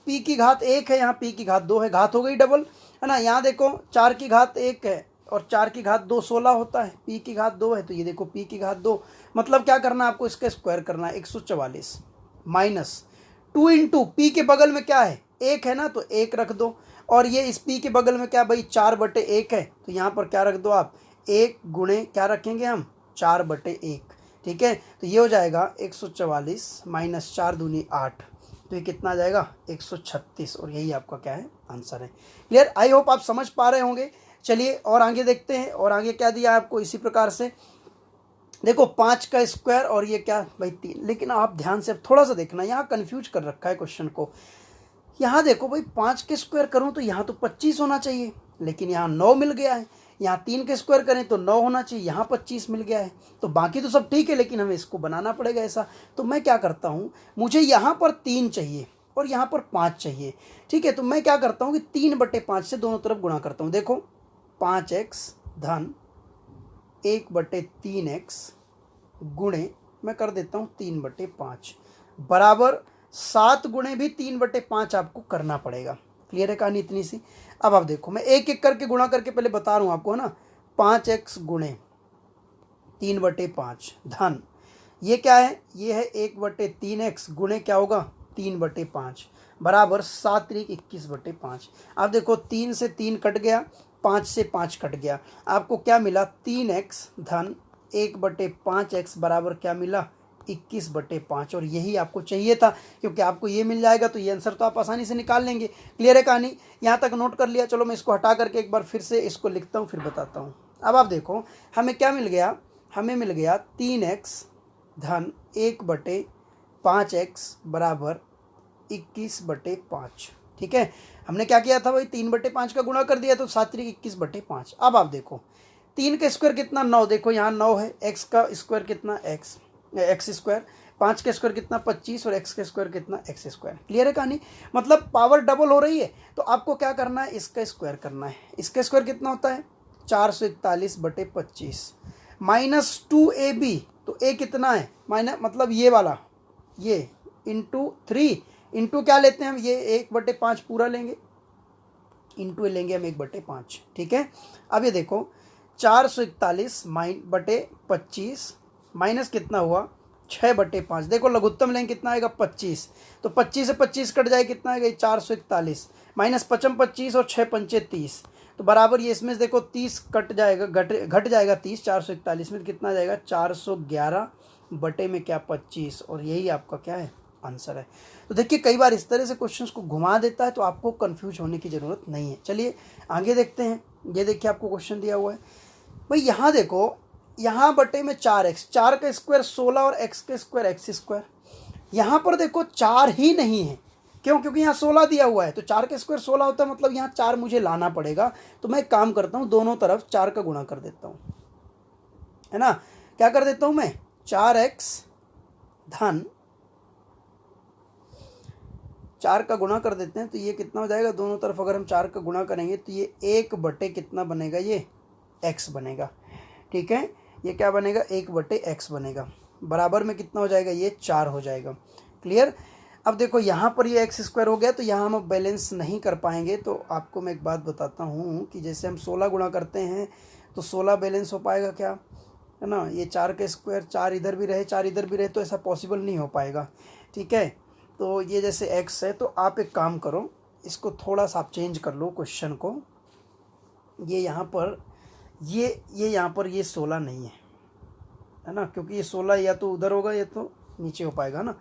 p की घात 1 है, यहाँ p की घात 2 है, घात हो गई डबल है ना। यहाँ देखो 4 की घात 1 है और 4 की घात 2 16 होता है, p की घात 2 है, तो ये देखो p की घात 2, मतलब क्या करना है आपको, इसका स्क्वायर करना है 144 -2 इंटू p के बगल में क्या है 1 है ना, तो 1 रख दो, और ये इस p के बगल में क्या भाई 4/1 है, तो यहाँ पर क्या रख दो आप 1 गुणे क्या रखेंगे हम 4/1। ठीक है, तो ये हो जाएगा 144 - 4 दूनी 8, तो ये कितना आ जाएगा 136, और यही आपका क्या है आंसर है। क्लियर, आई होप आप समझ पा रहे होंगे। चलिए और आगे देखते हैं, और आगे क्या दिया आपको इसी प्रकार से। देखो 5 का स्क्वायर और ये क्या भाई 3, लेकिन आप ध्यान से थोड़ा सा देखना, यहाँ कंफ्यूज कर रखा है क्वेश्चन को। यहाँ देखो भाई 5 के स्क्वायर करूँ तो यहाँ तो 25 होना चाहिए, लेकिन यहाँ 9 मिल गया है। यहाँ 3 के स्क्वायर करें तो 9 होना चाहिए, यहाँ 25 मिल गया है। तो बाकी तो सब ठीक है, लेकिन हमें इसको बनाना पड़ेगा ऐसा। तो मैं क्या करता हूँ, मुझे यहाँ पर 3 चाहिए और यहाँ पर 5 चाहिए। ठीक है, तो मैं क्या करता हूँ कि 3/5 से दोनों तरफ गुणा करता हूँ। देखो 5x धन 1/3x गुणे मैं कर देता हूँ 3/5 बराबर 7 गुणे भी 3/5 आपको करना पड़ेगा। क्लियर है कहानी इतनी सी। अब आप देखो मैं एक एक करके गुणा करके पहले बता रहा हूँ आपको, है ना। 5x गुणे 3/5 धन ये क्या है, ये है 1/3x गुणे क्या होगा 3/5 बराबर 7 × 21/5। आप देखो 3 से 3 कट गया, 5 से 5 कट गया, आपको क्या मिला 3x धन 1/5x बराबर क्या मिला 21/5, और यही आपको चाहिए था, क्योंकि आपको ये मिल जाएगा तो ये आंसर तो आप आसानी से निकाल लेंगे। क्लियर है कहानी, यहाँ तक नोट कर लिया। चलो मैं इसको हटा करके एक बार फिर से इसको लिखता हूँ, फिर बताता हूँ। अब आप देखो हमें क्या मिल गया, हमें मिल गया 3x धन 1/5x बराबर 21/5। ठीक है, हमने क्या किया था भाई 3/5 का गुणा कर दिया, तो 7 × 21/5। अब आप देखो 3 का स्क्वायर कितना 9, देखो यहाँ 9 है, x का स्क्वायर कितना x स्क्वायर 5 का स्क्वायर कितना 25 और x का स्क्वायर कितना x स्क्वायर। क्लियर है कहानी? मतलब पावर डबल हो रही है तो आपको क्या करना है, इसका स्क्वायर करना है। इसका स्क्वायर कितना होता है 441/25 -2ab, तो a कितना है माइनस मतलब ये वाला, ये इंटू 3 इंटू क्या लेते हैं हम, ये 1/5 पूरा लेंगे, इंटू लेंगे हम 1/5। ठीक है, अब ये देखो 441/25 माइनस कितना हुआ 6/5। देखो लघुत्तम लेंगे कितना आएगा 25, तो 25 से 25 कट जाए कितना आएगा 441 माइनस 25 और 6 पंचे 30, तो बराबर ये इसमें देखो 30 कट जाएगा, घट जाएगा 30, 441 में कितना जाएगा 411 बटे में क्या 25, और यही आपका क्या है आंसर है। तो देखिए कई बार इस तरह से क्वेश्चंस को घुमा देता है तो आपको कंफ्यूज होने की ज़रूरत नहीं है। चलिए आगे देखते हैं। ये देखिए आपको क्वेश्चन दिया हुआ है भाई, यहाँ देखो, यहाँ बटे में 4x, 4 का स्क्वायर 16 और x का स्क्वायर x स्क्वायर। यहाँ पर देखो 4 ही नहीं है, क्यों? क्योंकि यहाँ 16 दिया हुआ है, तो 4 का स्क्वायर 16 होता है, मतलब यहाँ 4 मुझे लाना पड़ेगा। तो मैं एक काम करता हूँ, दोनों तरफ 4 का गुणा कर देता हूँ, है ना। क्या कर देता हूँ मैं, 4x धन 4 का गुणा कर देते हैं, तो ये कितना हो जाएगा, दोनों तरफ अगर हम 4 का गुणा करेंगे तो ये 1 बटे कितना बनेगा, ये x बनेगा। ठीक है, ये क्या बनेगा 1/x बनेगा, बराबर में कितना हो जाएगा, ये 4 हो जाएगा। क्लियर? अब देखो यहाँ पर ये x स्क्वायर हो गया, तो यहाँ हम अब बैलेंस नहीं कर पाएंगे। तो आपको मैं एक बात बताता हूँ कि जैसे हम 16 गुणा करते हैं तो 16 बैलेंस हो पाएगा क्या, है ना। ये 4 का स्क्वायर, 4 इधर भी रहे 4 इधर भी रहे, तो ऐसा पॉसिबल नहीं हो पाएगा। ठीक है, तो ये जैसे x है, तो आप एक काम करो, इसको थोड़ा सा आप चेंज कर लो क्वेश्चन को। ये यहाँ पर ये यहाँ पर ये 16 नहीं है ना, क्योंकि ये 16 या तो उधर होगा या तो नीचे हो पाएगा ना।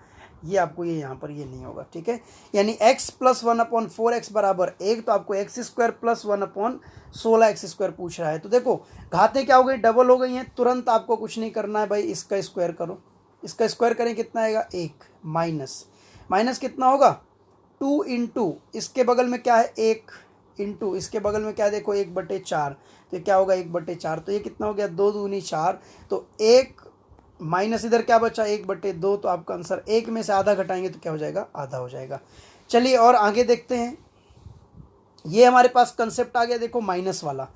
ये आपको ये यहाँ पर ये नहीं होगा। ठीक है, यानी x + 1/4x बराबर 1, तो आपको x स्क्वायर + 1/16x स्क्वायर पूछ रहा है। तो देखो घातें क्या हो गई, डबल हो गई हैं। तुरंत आपको कुछ नहीं करना है भाई, इसका स्क्वायर करो। इसका स्क्वायर करें कितना आएगा 1, माइनस कितना होगा 2 इंटू इसके बगल में क्या है 1 इंटू इसके बगल में क्या है देखो 1/4, तो क्या होगा 1/4, तो ये कितना हो गया 2 दूनी 4, तो 1 माइनस इधर क्या बचा 1/2, तो आपका आंसर 1 में से आधा घटाएंगे तो क्या हो जाएगा, आधा हो जाएगा। चलिए और आगे देखते हैं। ये हमारे पास कंसेप्ट आ गया देखो माइनस वाला,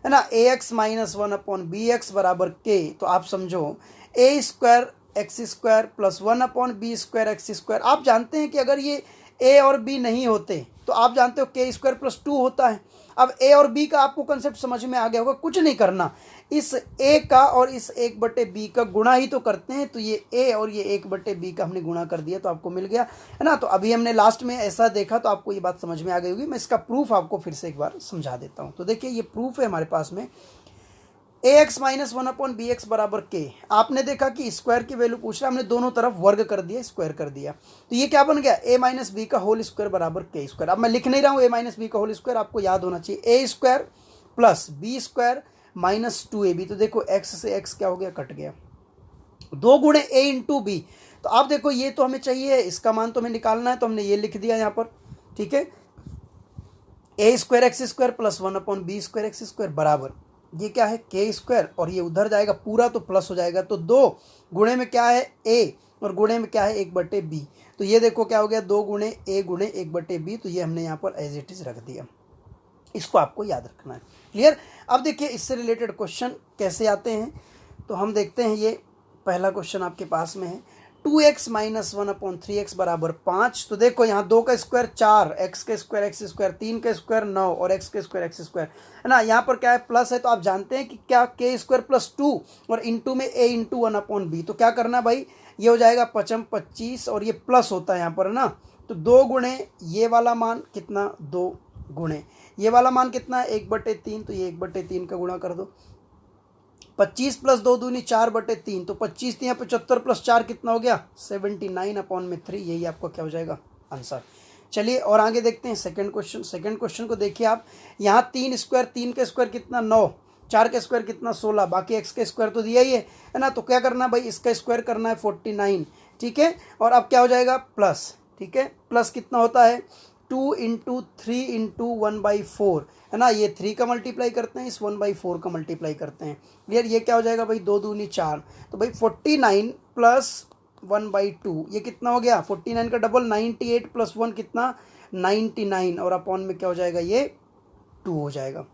है ना। ax - 1/bx बराबर k, तो आप समझो a square x square + 1/b square x square. आप जानते हैं कि अगर ये a और b नहीं होते तो आप जानते हो k स्क्वायर + 2 होता है। अब a और b का आपको कंसेप्ट समझ में आ गया होगा, कुछ नहीं करना, इस a का और इस 1/b का गुणा ही तो करते हैं। तो ये a और ये 1/b का हमने गुणा कर दिया तो आपको मिल गया, है ना। तो अभी हमने लास्ट में ऐसा देखा तो आपको ये बात समझ में आ गई होगी। मैं इसका प्रूफ आपको फिर से एक बार समझा देता हूँ। तो देखिए ये प्रूफ है हमारे पास में, ax - 1/bx बराबर k। आपने देखा कि स्क्वायर की वैल्यू पूछ रहा है, हमने दोनों तरफ वर्ग कर दिया, स्क्वायर कर दिया, तो ये क्या बन गया a - b का होल स्क्वायर बराबर k स्क्वायर। अब मैं लिख नहीं रहा हूँ a - b का होल स्क्वायर, आपको याद होना चाहिए a square + b square - 2ab। तो देखो x से x क्या हो गया, कट गया, 2 गुणे a इंटू b। तो आप देखो ये तो हमें चाहिए, इसका मान तो हमें निकालना है, तो हमने ये लिख दिया यहाँ पर। ठीक है, a square x square + 1/b square x square बराबर ये क्या है k स्क्वायर, और ये उधर जाएगा पूरा तो प्लस हो जाएगा, तो 2 गुणे में क्या है a और गुणे में क्या है 1/b। तो ये देखो क्या हो गया 2 गुणे a गुणे 1/b, तो ये हमने यहाँ पर एज इट इज रख दिया। इसको आपको याद रखना है। क्लियर? अब देखिए इससे रिलेटेड क्वेश्चन कैसे आते हैं, तो हम देखते हैं। ये पहला क्वेश्चन आपके पास में है, 2x - 1/3x बराबर 5। तो देखो यहाँ 2 का स्क्वायर 4, x का स्क्वायर x स्क्वायर, 3 का स्क्वायर 9 और x का स्क्वायर x स्क्वायर, है ना। यहाँ पर क्या है प्लस है, तो आप जानते हैं कि क्या k स्क्वायर + 2 और इंटू में a इंटू 1/b। तो क्या करना भाई, ये हो जाएगा 25 और ये प्लस होता है यहाँ पर, है ना। तो 2 गुणे ये वाला मान कितना, 2 गुणे ये वाला मान कितना है 1/3, तो ये 1/3 का गुणा कर दो। 25 + 2 दूनी 4/3, तो 25 यहाँ 75 + 4 कितना हो गया 79/3। यही आपका क्या हो जाएगा आंसर। चलिए और आगे देखते हैं सेकंड क्वेश्चन। सेकंड क्वेश्चन को देखिए आप, यहाँ 3 स्क्वायर, 3 का स्क्वायर कितना 9, 4 का स्क्वायर कितना 16, बाकी x का स्क्वायर तो दिया ही है ना। तो क्या करना भाई, इसका स्क्वायर करना है 49। ठीक है, और अब क्या हो जाएगा प्लस। ठीक है, प्लस कितना होता है 2 इंटू 3 इंटू 1/4, है ना। ये 3 का मल्टीप्लाई करते हैं, इस 1/4 का मल्टीप्लाई करते हैं। क्लियर? ये क्या हो जाएगा भाई 2 दूनी 4, तो भाई 49 + 1/2, ये कितना हो गया 49 का डबल 98 प्लस 1 कितना 99 और अपॉन में क्या हो जाएगा ये 2 हो जाएगा।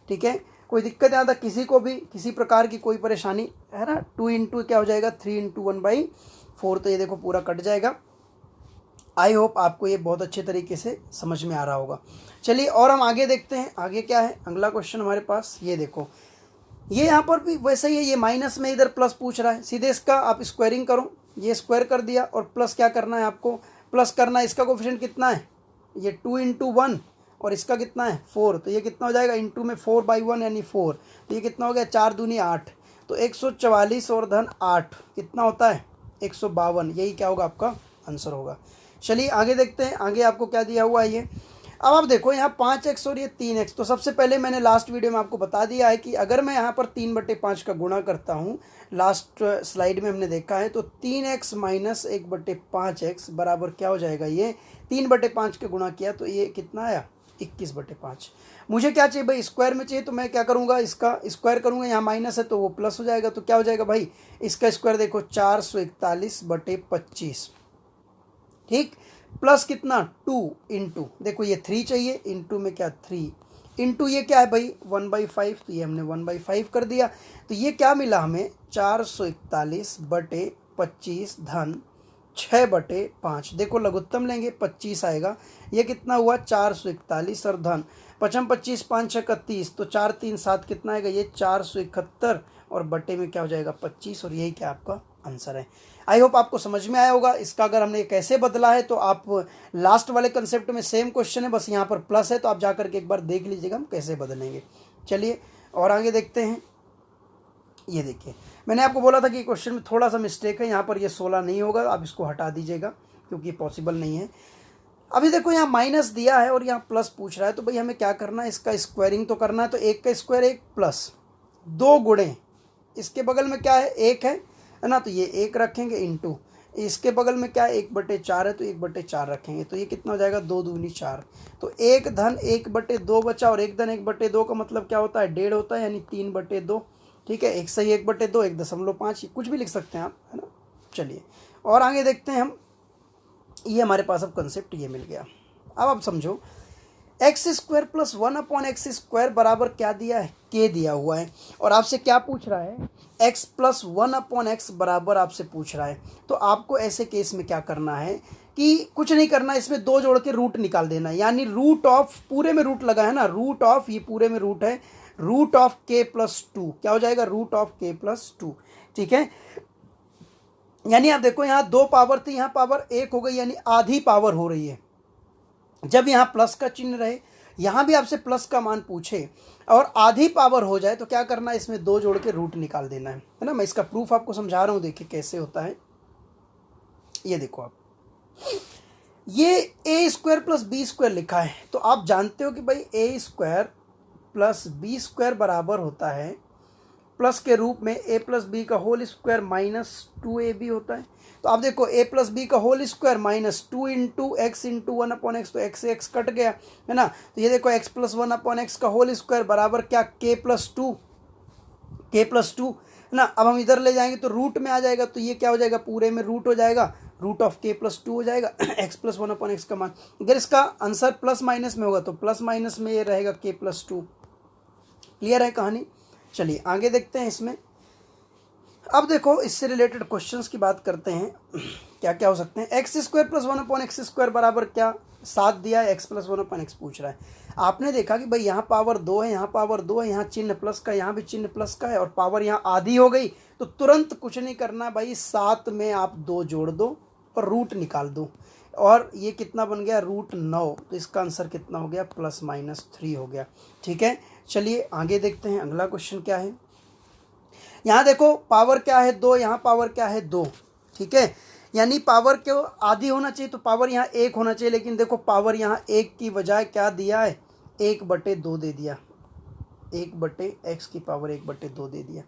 ठीक है, कोई दिक्कत यहाँ तक किसी को भी किसी प्रकार की कोई परेशानी है ना। 2 इंटू क्या हो जाएगा 3 इंटू 1/4, तो ये देखो पूरा कट जाएगा। आई होप आपको ये बहुत अच्छे तरीके से समझ में आ रहा होगा। चलिए और हम आगे देखते हैं, आगे क्या है अगला क्वेश्चन हमारे पास। ये देखो ये यहाँ पर भी वैसे ही है, ये माइनस में इधर प्लस पूछ रहा है, सीधे इसका आप स्क्वायरिंग करो, ये स्क्वायर कर दिया और प्लस क्या करना है आपको प्लस करना है। इसका कोफिशिएंट कितना है ये 2 इंटू 1 और इसका कितना है 4, तो ये कितना हो जाएगा इंटू में 4/1 यानी 4, तो ये कितना हो गया 4 दूनी 8, तो 144 और धन 8 कितना होता है 152, यही क्या होगा आपका आंसर होगा। चलिए आगे देखते हैं, आगे आपको क्या दिया हुआ है ये। अब आप देखो यहाँ 5x और ये 3x, तो सबसे पहले मैंने लास्ट वीडियो में आपको बता दिया है कि अगर मैं यहाँ पर 3/5 का गुणा करता हूँ, लास्ट स्लाइड में हमने देखा है, तो 3x माइनस 1/5x बराबर क्या हो जाएगा ये 3/5 का गुणा किया तो ये कितना आया 21/5। मुझे क्या चाहिए भाई स्क्वायर में चाहिए, तो मैं क्या करूँगा इसका स्क्वायर करूँगा, यहाँ माइनस है तो वो प्लस हो जाएगा, तो क्या हो जाएगा भाई इसका स्क्वायर देखो 441/25, ठीक, प्लस कितना 2 इंटू देखो ये 3 चाहिए, इंटू में क्या 3 इंटू ये क्या है भाई 1/5, तो ये हमने 1/5 कर दिया, तो ये क्या मिला हमें 441/25 धन 6/5। देखो लघुत्तम लेंगे 25 आएगा, ये कितना हुआ 441 और धन 5 25 5 6 31, तो 4 3 7 कितना आएगा ये 471 और बटे में क्या हो जाएगा 25, और यही क्या आपका आंसर है। आई होप आपको समझ में आया होगा। इसका अगर हमने कैसे बदला है तो आप लास्ट वाले कंसेप्ट में सेम क्वेश्चन है, बस यहाँ पर प्लस है, तो आप जाकर के एक बार देख लीजिएगा हम कैसे बदलेंगे। चलिए और आगे देखते हैं। ये देखिए मैंने आपको बोला था कि क्वेश्चन में थोड़ा सा मिस्टेक है, यहाँ पर ये 16 नहीं होगा, आप इसको हटा दीजिएगा क्योंकि पॉसिबल नहीं है। अभी देखो यहाँ माइनस दिया है और यहाँ प्लस पूछ रहा है, तो भाई हमें क्या करना है इसका स्क्वायरिंग तो करना है, तो 1 का स्क्वायर 1 प्लस 2 गुणे इसके बगल में क्या है 1 है ना, तो ये 1 रखेंगे इंटू इसके बगल में क्या है 1/4 है, तो 1/4 रखेंगे, तो ये कितना हो जाएगा 2 दूनी 4, तो 1 धन 1/2 बचा, और 1 धन 1/2 का मतलब क्या होता है 1.5 होता है, यानी 3/2। ठीक है, 1 सही 1/2 1.5 कुछ भी लिख सकते हैं आप, है ना। चलिए और आगे देखते हैं हम। ये हमारे पास अब कंसेप्ट ये मिल गया। अब आप समझो x² प्लस 1/x² बराबर क्या दिया है k दिया हुआ है, और आपसे क्या पूछ रहा है x प्लस 1/x बराबर आपसे पूछ रहा है। तो आपको ऐसे केस में क्या करना है कि कुछ नहीं करना, इसमें 2 जोड़ के रूट निकाल देना, यानी रूट ऑफ पूरे में रूट लगा है ना, रूट ऑफ ये पूरे में रूट है, रूट ऑफ k प्लस 2 क्या हो जाएगा रूट ऑफ k प्लस 2। ठीक है, यानी आप देखो यहाँ 2 पावर थी, यहाँ पावर 1 हो गई, यानी आधी पावर हो रही है। जब यहाँ प्लस का चिन्ह रहे, यहाँ भी आपसे प्लस का मान पूछे और आधी पावर हो जाए, तो क्या करना है इसमें 2 जोड़ के रूट निकाल देना है ना। मैं इसका प्रूफ आपको समझा रहा हूँ, देखिए कैसे होता है। ये देखो आप, ये a² प्लस b² लिखा है, तो आप जानते हो कि भाई a² प्लस b² बराबर होता है प्लस के रूप में a प्लस बी का होल स्क्वायर माइनस 2ab होता है। तो आप देखो a प्लस बी का whole square minus 2 into X into 1/x, तो x से x कट गया है ना। तो ये देखो x प्लस 1/x का होल स्क्वायर बराबर क्या k प्लस 2 है ना। अब हम इधर ले जाएंगे तो रूट में आ जाएगा, तो ये क्या हो जाएगा पूरे में रूट हो जाएगा, रूट ऑफ k प्लस 2 हो जाएगा x प्लस 1/x का मान। अगर इसका आंसर प्लस माइनस में होगा तो प्लस माइनस में ये रहेगा k प्लस 2। क्लियर है कहानी। चलिए आगे देखते हैं इसमें। अब देखो इससे रिलेटेड क्वेश्चंस की बात करते हैं, क्या क्या हो सकते हैं। x² प्लस 1/x² बराबर क्या 7 दिया है, x प्लस 1/x पूछ रहा है। आपने देखा कि भाई यहाँ पावर 2 है, यहाँ पावर 2 है, यहाँ चिन्ह प्लस का, यहाँ भी चिन्ह प्लस का है, और पावर यहाँ आधी हो गई, तो तुरंत कुछ नहीं करना भाई, 7 में आप 2 जोड़ दो और रूट निकाल दो, और ये कितना बन गया √9, तो इसका आंसर कितना हो गया +-3 हो गया। ठीक है, चलिए आगे देखते हैं अगला क्वेश्चन क्या है। यहाँ देखो पावर क्या है 2, यहाँ पावर क्या है 2। ठीक है, यानी पावर क्यों आधी होना चाहिए, तो पावर यहाँ 1 होना चाहिए, लेकिन देखो पावर यहाँ 1 की बजाय क्या दिया है 1/2 दे दिया, 1/x की पावर 1/2 दे दिया।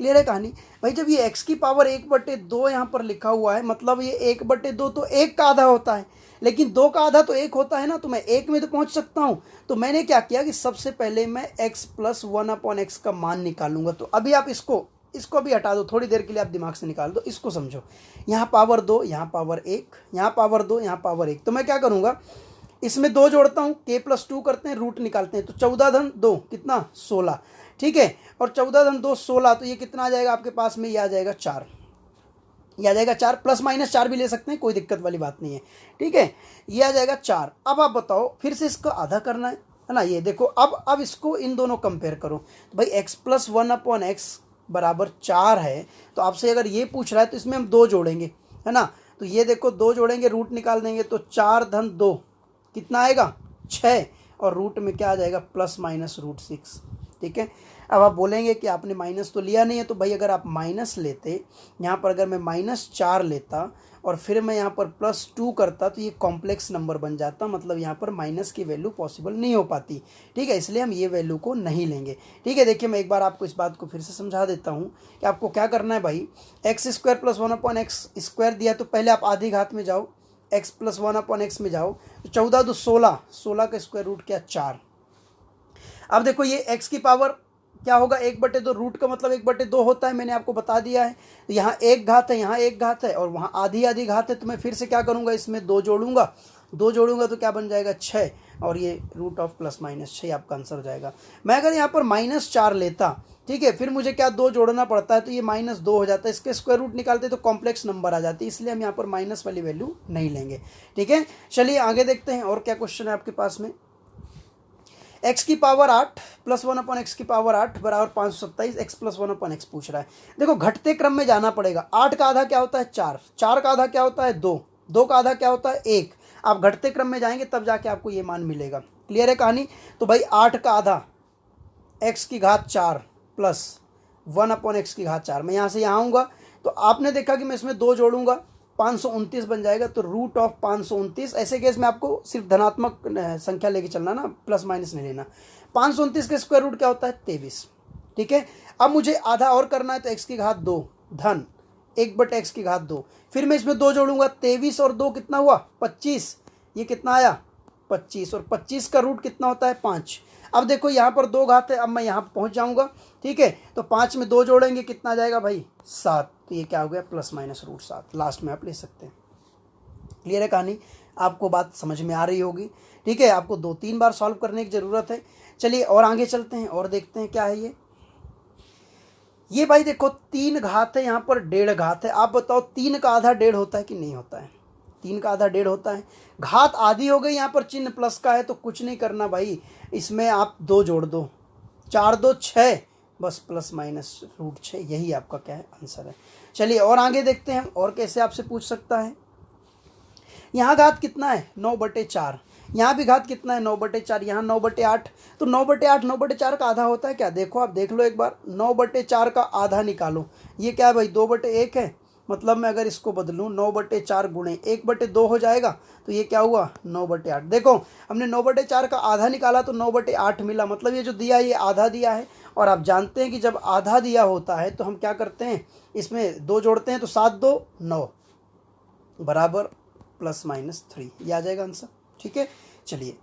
क्लियर है कहानी भाई। जब ये x की पावर 1/2 यहाँ पर लिखा हुआ है, मतलब ये 1/2 तो 1 का आधा होता है, लेकिन 2 का आधा तो 1 होता है ना, तो मैं 1 में तो पहुँच सकता हूँ। तो मैंने क्या किया कि सबसे पहले मैं x प्लस 1/x का मान निकालूंगा। तो अभी आप इसको इसको भी हटा दो, थोड़ी देर के लिए आप दिमाग से निकाल दो, इसको समझो। यहाँ पावर 2, यहाँ पावर 1, यहाँ पावर 2, यहाँ पावर 1। तो मैं क्या करूँगा, इसमें 2 जोड़ता हूँ, k+2 करते हैं, रूट निकालते हैं। तो 14 धन 2 कितना 16, ठीक है। और 14 धन 2 16, तो ये कितना आ जाएगा आपके पास में, ये आ जाएगा 4, ये आ जाएगा 4, प्लस माइनस 4 भी ले सकते हैं, कोई दिक्कत वाली बात नहीं है, ठीक है। ये आ जाएगा 4। अब आप बताओ, फिर से इसको आधा करना है ना। ये देखो, अब इसको इन दोनों कंपेयर करो। तो भाई x+1/x बराबर 4 है, तो आपसे अगर ये पूछ रहा है तो इसमें हम 2 जोड़ेंगे, है ना। तो ये देखो 2 जोड़ेंगे, रूट निकाल देंगे, तो 4 धन 2 कितना आएगा 6, और रूट में क्या आ जाएगा ±√6, ठीक है। अब आप बोलेंगे कि आपने माइनस तो लिया नहीं है, तो भाई अगर आप माइनस लेते, यहाँ पर अगर मैं -4 लेता और फिर मैं यहाँ पर +2 करता, तो ये कॉम्प्लेक्स नंबर बन जाता, मतलब यहाँ पर माइनस की वैल्यू पॉसिबल नहीं हो पाती, ठीक है। इसलिए हम ये वैल्यू को नहीं लेंगे, ठीक है। देखिए मैं एक बार आपको इस बात को फिर से समझा देता हूँ कि आपको क्या करना है भाई। x² + 1/x² दिया, तो पहले आप आधी घात में जाओ, x + 1/x में जाओ, तो 14 2 16, 16 का स्क्वायर रूट क्या 4। अब देखो ये x की पावर क्या होगा, 1/2, रूट का मतलब 1/2 होता है, मैंने आपको बता दिया है। तो यहाँ 1 घात है, यहाँ 1 घात है, और वहाँ आधी आधी घात है। तो मैं फिर से क्या करूँगा, इसमें 2 जोड़ूंगा, 2 जोड़ूंगा तो क्या बन जाएगा 6, और ये रूट ऑफ +-6 आपका आंसर हो जाएगा। मैं अगर यहाँ पर -4 लेता, ठीक है, फिर मुझे क्या 2 जोड़ना पड़ता है, तो ये -2 हो जाता है, इसके स्क्वायर रूट निकालते तो कॉम्प्लेक्स नंबर आ जाती है, इसलिए हम यहाँ पर माइनस वाली वैल्यू नहीं लेंगे, ठीक है। चलिए आगे देखते हैं और क्या क्वेश्चन है आपके पास में। x की पावर 8 + 1/x की पावर 8 बराबर 527, x + 1/x पूछ रहा है। देखो घटते क्रम में जाना पड़ेगा। 8 का आधा क्या होता है 4, 4 का आधा क्या होता है 2, 2 का आधा क्या होता है 1। आप घटते क्रम में जाएंगे तब जाके आपको ये मान मिलेगा। क्लियर है कहानी। तो भाई 8 का आधा x की घात 4 + 1/x की घात 4, मैं यहाँ से यहाँ आऊँगा, तो आपने देखा कि मैं इसमें 2 जोड़ूंगा, 529 बन जाएगा। तो रूट ऑफ 529, ऐसे केस में आपको सिर्फ धनात्मक संख्या लेके चलना ना, प्लस माइनस नहीं लेना। 529 का स्क्वायर रूट क्या होता है 23, ठीक है। अब मुझे आधा और करना है, तो x की घात 2 धन 1/x की घात 2, फिर मैं इसमें 2 जोड़ूंगा, 23 और 2 कितना हुआ 25, ये कितना आया 25, और 25 का रूट कितना होता है 5। अब देखो यहाँ पर 2 घात है, अब मैं यहाँ पहुँच जाऊँगा, ठीक है। तो 5 में 2 जोड़ेंगे, कितना आ जाएगा भाई 7, तो ये क्या हो गया ±√7, लास्ट में आप ले सकते हैं। क्लियर है कहानी, आपको बात समझ में आ रही होगी, ठीक है। आपको 2-3 बार सॉल्व करने की ज़रूरत है। चलिए और आगे चलते हैं और देखते हैं क्या है ये भाई देखो 3 घात है, यहाँ पर 1.5 घात है। आप बताओ 3 का आधा 1.5 होता है कि नहीं होता है, 3 का आधा 1.5 होता है। घात आधी हो गई, यहाँ पर चिन्ह प्लस का है, तो कुछ नहीं करना भाई, इसमें आप 2 जोड़ दो, 4 2 6, बस ±√6, यही आपका क्या है आंसर है। चलिए और आगे देखते हैं और कैसे आपसे पूछ सकता है। यहाँ घात कितना है 9/4, यहाँ भी घात कितना है 9/4, यहाँ 9/8, तो 9/8 9/4 का आधा होता है क्या, देखो आप देख लो एक बार, 9/4 का आधा निकालो, ये क्या है भाई 2/1 है, मतलब मैं अगर इसको बदलूँ 9/4 गुणे 1/2 हो जाएगा, तो ये क्या हुआ 9/8। देखो हमने 9/4 का आधा निकाला तो 9/8 मिला, मतलब ये जो दिया है ये आधा दिया है। और आप जानते हैं कि जब आधा दिया होता है तो हम क्या करते हैं, इसमें 2 जोड़ते हैं, तो 7 2 9 बराबर ±3, ये आ जाएगा आंसर, ठीक है। चलिए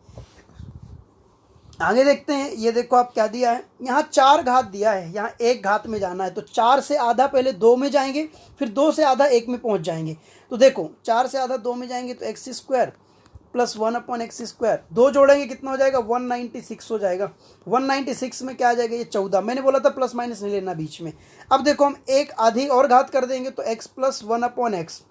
आगे देखते हैं। ये देखो आप क्या दिया है, यहाँ 4 घात दिया है, यहाँ 1 घात में जाना है, तो 4 से आधा पहले 2 में जाएंगे, फिर 2 से आधा 1 में पहुँच जाएंगे। तो देखो 4 से आधा 2 में जाएंगे, तो x² + 1/x², 2 जोड़ेंगे कितना हो जाएगा 196 हो जाएगा। 196 में क्या आ जाएगा ये 14, मैंने बोला था प्लस माइनस नहीं लेना बीच में। अब देखो हम एक आधी और घात कर देंगे, तो x + 1/x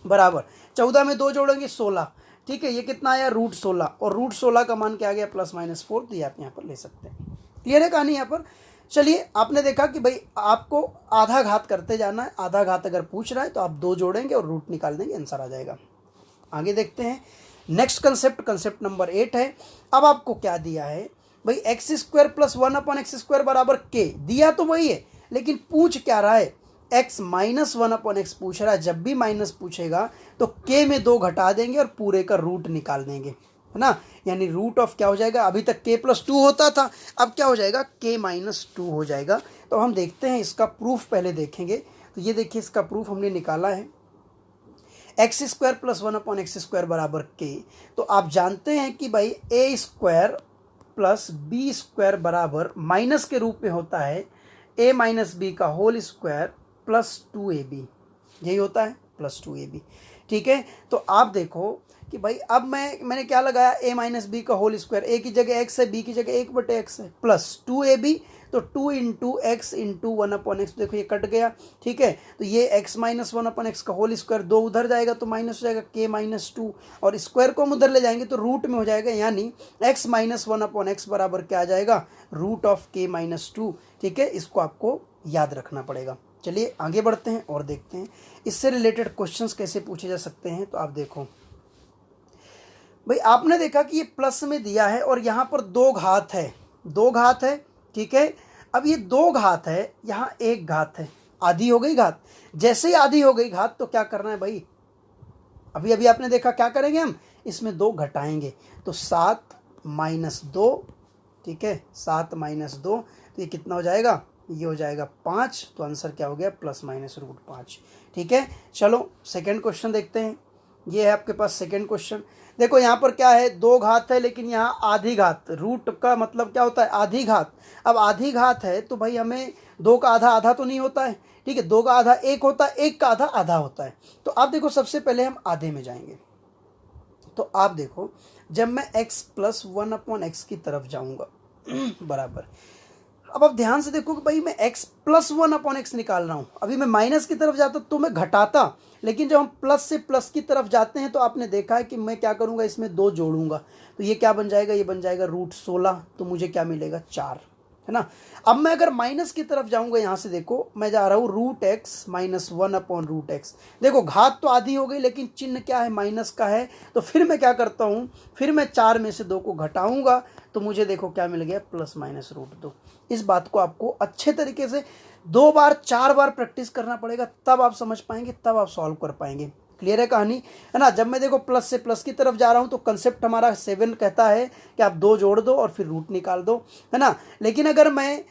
बराबर 14 में 2 जोड़ेंगे 16, ठीक है। ये कितना आया √16, और √16 का मान क्या आ गया +-4, तो ये आप यहाँ पर ले सकते हैं। क्लियर है कहानी यहाँ पर। चलिए आपने देखा कि भाई आपको आधा घात करते जाना है, आधा घात अगर पूछ रहा है तो आप 2 जोड़ेंगे और रूट निकाल देंगे, आंसर आ जाएगा। आगे देखते हैं नेक्स्ट कंसेप्ट नंबर 8 है। अब आपको क्या दिया है भाई, x² + 1/x² बराबर k, दिया तो वही है, लेकिन पूछ क्या रहा है x - 1/x पूछ रहा है। जब भी माइनस पूछेगा तो k में 2 घटा देंगे और पूरे का रूट निकाल देंगे, है ना। यानी रूट ऑफ क्या हो जाएगा, अभी तक k + 2 होता था, अब क्या हो जाएगा k - 2 हो जाएगा। तो हम देखते हैं इसका प्रूफ, पहले देखेंगे। तो ये देखिए इसका प्रूफ हमने निकाला है, x² + 1/x² बराबर k। तो आप जानते हैं कि भाई a² + b² बराबर माइनस के रूप में होता है a माइनस बी का होल स्क्वायर प्लस 2ab, यही होता है प्लस 2ab। ठीक है, तो आप देखो कि भाई अब मैंने क्या लगाया, a माइनस बी का होल स्क्वायर, a की जगह x है, b की जगह 1/x है, प्लस 2ab, तो 2 इंटू एक्स इंटू 1/x, देखो ये कट गया। ठीक है, तो ये x माइनस 1/x का होल स्क्वायर, 2 उधर जाएगा तो माइनस हो जाएगा k माइनस 2, और स्क्वायर को हम उधर ले जाएंगे तो रूट में हो जाएगा, यानी x माइनस 1/x बराबर क्या आ जाएगा, रूट ऑफ k माइनस 2। ठीक है, इसको आपको याद रखना पड़ेगा। चलिए आगे बढ़ते हैं और देखते हैं इससे रिलेटेड क्वेश्चंस कैसे पूछे जा सकते हैं। तो आप देखो भाई, आपने देखा कि ये प्लस में दिया है और यहाँ पर 2 घात है, 2 घात है। ठीक है, अब ये 2 घात है, यहाँ 1 घात है, आधी हो गई घात। जैसे ही आधी हो गई घात तो क्या करना है भाई, अभी अभी आपने देखा क्या करेंगे, हम इसमें 2 घटाएंगे, तो 7 माइनस 2। ठीक है, 7 माइनस 2, तो ये कितना हो जाएगा, ये हो जाएगा 5। तो आंसर क्या हो गया, प्लस माइनस रूट 5। ठीक है, चलो सेकेंड क्वेश्चन देखते हैं। ये है आपके पास सेकेंड क्वेश्चन। देखो यहाँ पर क्या है, 2 घात है लेकिन यहाँ आधी घात, रूट का मतलब क्या होता है, आधी घात। अब आधी घात है तो भाई हमें 2 का आधा आधा तो नहीं होता है। ठीक है, 2 का आधा 1 होता है, 1 का आधा आधा होता है। तो आप देखो सबसे पहले हम आधे में जाएंगे, तो आप देखो जब मैं x प्लस 1/x की तरफ जाऊंगा बराबर, अब आप ध्यान से देखो कि भाई मैं x प्लस 1/x निकाल रहा हूं। अभी मैं माइनस की तरफ जाता तो मैं घटाता, लेकिन जब हम प्लस से प्लस की तरफ जाते हैं तो आपने देखा है कि मैं क्या करूंगा, इसमें 2 जोड़ूंगा, तो ये क्या बन जाएगा, ये बन जाएगा रूट 16। तो मुझे क्या मिलेगा, 4, है ना। अब मैं अगर माइनस की तरफ जाऊंगा, यहां से देखो मैं जा रहा हूं रूट एक्स माइनस 1/√x। देखो घात तो आधी हो गई लेकिन चिन्ह क्या है, माइनस का है। तो फिर मैं क्या करता हूं, फिर मैं 4 में से 2 को घटाऊंगा, तो मुझे देखो क्या मिल गया, प्लस माइनस रूट 2। इस बात को आपको अच्छे तरीके से 2 बार 4 बार प्रैक्टिस करना पड़ेगा, तब आप समझ पाएंगे, तब आप सॉल्व कर पाएंगे। क्लियर है कहानी, है ना। जब मैं देखो प्लस से प्लस की तरफ जा रहा हूं तो कंसेप्ट हमारा 7 कहता है कि आप 2 जोड़ दो और फिर रूट निकाल दो, है ना। लेकिन अगर मैं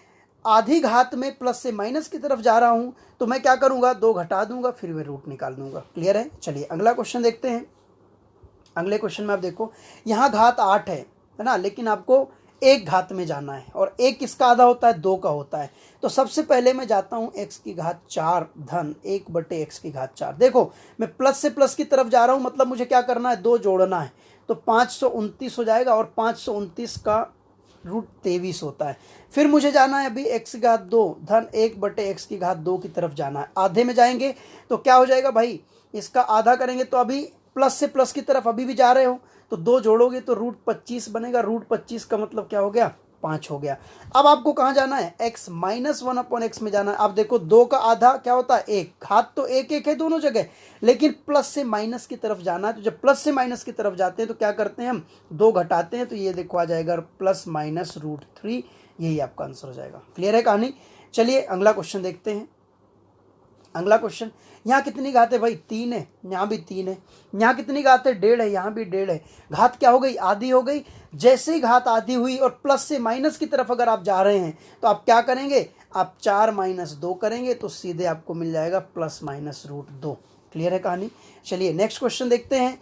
आधी घात में प्लस से माइनस की तरफ जा रहा हूं तो मैं क्या करूंगा, 2 घटा दूंगा, फिर मैं रूट निकाल दूंगा। क्लियर है, चलिए अगला क्वेश्चन देखते हैं। अगले क्वेश्चन में आप देखो यहाँ घात 8 है ना, लेकिन आपको 1 घात में जाना है, और 1 किसका आधा होता है, 2 का होता है। तो सबसे पहले मैं जाता हूं x की घात 4 धन 1/x की घात 4। देखो मैं प्लस से प्लस की तरफ जा रहा हूं, मतलब मुझे क्या करना है, 2 जोड़ना है, तो 529 हो जाएगा, और 529 का रूट 23 होता है। फिर मुझे जाना है अभी x की घात 2 धन 1/x की घात 2 की तरफ जाना है। आधे में जाएंगे तो क्या हो जाएगा भाई, इसका आधा करेंगे, तो अभी प्लस से प्लस की तरफ अभी भी जा रहे हो, तो 2 जोड़ोगे तो रूट 25 बनेगा। रूट 25 का मतलब क्या हो गया, 5 हो गया। अब आपको कहाँ जाना है, x माइनस 1/x में जाना है। अब देखो 2 का आधा क्या होता है, 1, घात तो 1 1 है दोनों जगह, लेकिन प्लस से माइनस की तरफ जाना है। तो जब प्लस से माइनस की तरफ जाते हैं तो क्या करते हैं, हम 2 घटाते हैं, तो ये देखो आ जाएगा प्लस माइनस रूट 3, यही आपका आंसर हो जाएगा। क्लियर है कहानी, चलिए अगला क्वेश्चन देखते हैं। अगला क्वेश्चन, यहाँ कितनी घात है भाई, 3 है, यहाँ भी 3 है। यहाँ कितनी घात है, 1.5 है, यहाँ भी 1.5 है। घात क्या हो गई, आधी हो गई। जैसे ही घात आधी हुई और प्लस से माइनस की तरफ अगर आप जा रहे हैं तो आप क्या करेंगे, आप 4 माइनस 2 करेंगे, तो सीधे आपको मिल जाएगा प्लस माइनस रूट 2। क्लियर है कहानी, चलिए नेक्स्ट क्वेश्चन देखते हैं।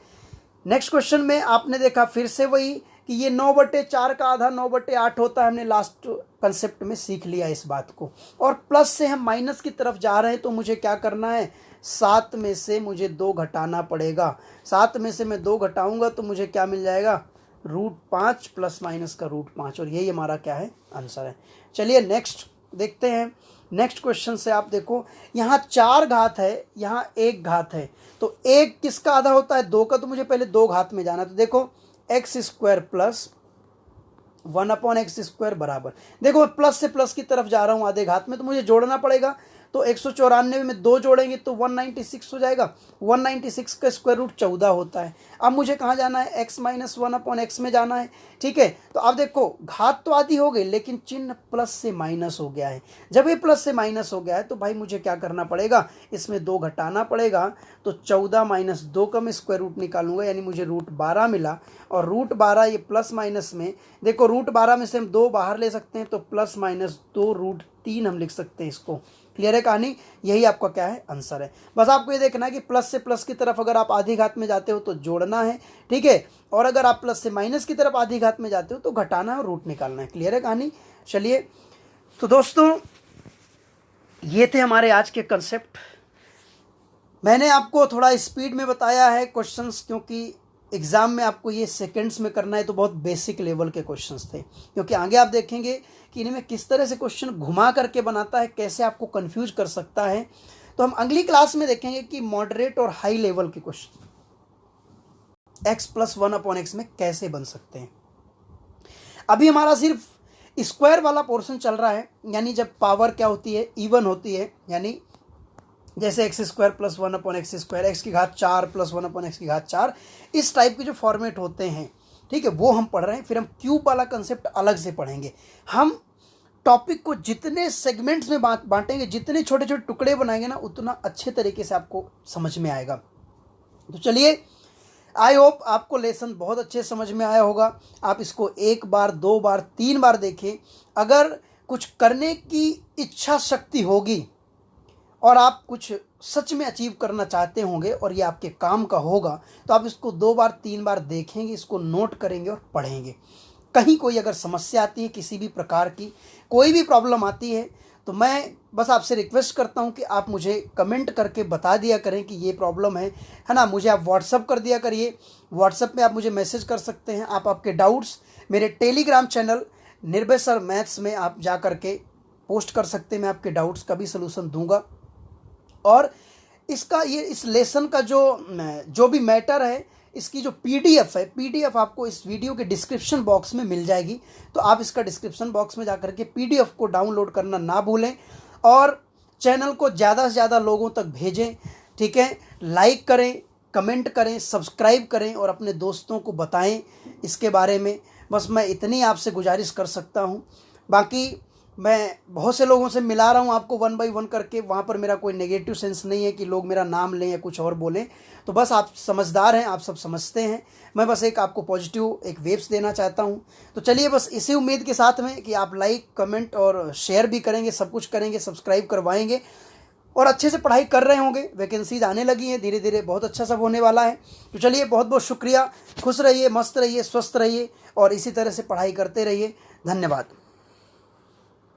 नेक्स्ट क्वेश्चन में आपने देखा फिर से वही कि ये 9/4 का आधा 9/8 होता है। हमने लास्ट कंसेप्ट में सीख लिया इस बात को, और प्लस से हम माइनस की तरफ जा रहे हैं, तो मुझे क्या करना है, 7 में से मुझे 2 घटाना पड़ेगा। 7 में से मैं 2 घटाऊंगा तो मुझे क्या मिल जाएगा, रूट 5 प्लस माइनस का रूट 5, और यही हमारा क्या है, आंसर है। चलिए नेक्स्ट देखते हैं। नेक्स्ट क्वेश्चन से आप देखो यहाँ 4 घात है, यहाँ 1 घात है, तो 1 किसका आधा होता है, 2 का। तो मुझे पहले 2 घात में जाना, तो देखो एक्स स्क्वायर प्लस 1/x² बराबर, देखो प्लस से प्लस की तरफ जा रहा हूं आधे घात में, तो मुझे जोड़ना पड़ेगा। तो 194 में 2 जोड़ेंगे तो 196 हो जाएगा। 196 का स्क्वायर रूट 14 होता है। अब मुझे कहाँ जाना है, x माइनस 1/x में जाना है। ठीक है, तो अब देखो घात तो आधी हो गई लेकिन चिन्ह प्लस से माइनस हो गया है। जब ये प्लस से माइनस हो गया है तो भाई मुझे क्या करना पड़ेगा, इसमें 2 घटाना पड़ेगा। तो 14 माइनस 2 का मैं स्क्वायर रूट निकालूंगा, यानी मुझे रूट 12 मिला। और रूट 12 ये प्लस माइनस में, देखो रूट 12 में से हम 2 बाहर ले सकते हैं, तो प्लस माइनस 2 रूट 3 हम लिख सकते हैं इसको। क्लियर है कहानी, यही आपका क्या है, आंसर है। बस आपको ये देखना है कि प्लस से प्लस की तरफ अगर आप आधी घात में जाते हो तो जोड़ना है, ठीक है, और अगर आप प्लस से माइनस की तरफ आधी घात में जाते हो तो घटाना है और रूट निकालना है। क्लियर है कहानी, चलिए। तो दोस्तों ये थे हमारे आज के कंसेप्ट। मैंने आपको थोड़ा स्पीड में बताया है क्वेश्चंस, क्योंकि एग्ज़ाम में आपको ये सेकंड्स में करना है, तो बहुत बेसिक लेवल के क्वेश्चंस थे। क्योंकि आगे आप देखेंगे कि इनमें किस तरह से क्वेश्चन घुमा करके बनाता है, कैसे आपको कंफ्यूज कर सकता है। तो हम अगली क्लास में देखेंगे कि मॉडरेट और हाई लेवल के क्वेश्चन x+1/x में कैसे बन सकते हैं। अभी हमारा सिर्फ स्क्वायर वाला पोर्शन चल रहा है, यानी जब पावर क्या होती है, इवन होती है, यानी जैसे x² + 1/x², x की घात 4 + 1/x की घात 4, इस टाइप के जो फॉर्मेट होते हैं, ठीक है, वो हम पढ़ रहे हैं। फिर हम क्यूब वाला कंसेप्ट अलग से पढ़ेंगे। हम टॉपिक को जितने सेगमेंट्स में बांटेंगे, जितने छोटे छोटे टुकड़े बनाएंगे ना, उतना अच्छे तरीके से आपको समझ में आएगा। तो चलिए, आई होप आपको लेसन बहुत अच्छे समझ में आया होगा। आप इसको 1 बार 2 बार 3 बार देखें। अगर कुछ करने की इच्छा शक्ति होगी और आप कुछ सच में अचीव करना चाहते होंगे और ये आपके काम का होगा, तो आप इसको 2 बार 3 बार देखेंगे, इसको नोट करेंगे और पढ़ेंगे। कहीं कोई अगर समस्या आती है, किसी भी प्रकार की कोई भी प्रॉब्लम आती है, तो मैं बस आपसे रिक्वेस्ट करता हूं कि आप मुझे कमेंट करके बता दिया करें कि ये प्रॉब्लम है ना। मुझे आप व्हाट्सअप कर दिया करिए। व्हाट्सअप में आप मुझे मैसेज कर सकते हैं। आप आपके डाउट्स मेरे टेलीग्राम चैनल निर्भय सर मैथ्स में आप जा करके पोस्ट कर सकते हैं। मैं आपके डाउट्स का भी सलूशन दूंगा। और इसका इस लेसन का जो भी मैटर है, इसकी जो पीडीएफ है, पीडीएफ आपको इस वीडियो के डिस्क्रिप्शन बॉक्स में मिल जाएगी। तो आप इसका डिस्क्रिप्शन बॉक्स में जाकर के पीडीएफ को डाउनलोड करना ना भूलें और चैनल को ज़्यादा से ज़्यादा लोगों तक भेजें, ठीक है। लाइक करें, कमेंट करें, सब्सक्राइब करें और अपने दोस्तों को बताएं इसके बारे में। बस मैं इतनी आपसे गुजारिश कर सकता हूं। बाकी मैं बहुत से लोगों से मिला रहा हूँ आपको 1 बाय 1 करके। वहाँ पर मेरा कोई नेगेटिव सेंस नहीं है कि लोग मेरा नाम लें या कुछ और बोलें। तो बस आप समझदार हैं, आप सब समझते हैं। मैं बस एक आपको पॉजिटिव एक वेव्स देना चाहता हूँ। तो चलिए, बस इसी उम्मीद के साथ में कि आप लाइक, कमेंट और शेयर भी करेंगे, सब कुछ करेंगे, सब्सक्राइब करवाएंगे और अच्छे से पढ़ाई कर रहे होंगे। वैकेंसीज आने लगी हैं, धीरे धीरे बहुत अच्छा सब होने वाला है। तो चलिए, बहुत बहुत शुक्रिया। खुश रहिए, मस्त रहिए, स्वस्थ रहिए और इसी तरह से पढ़ाई करते रहिए। धन्यवाद।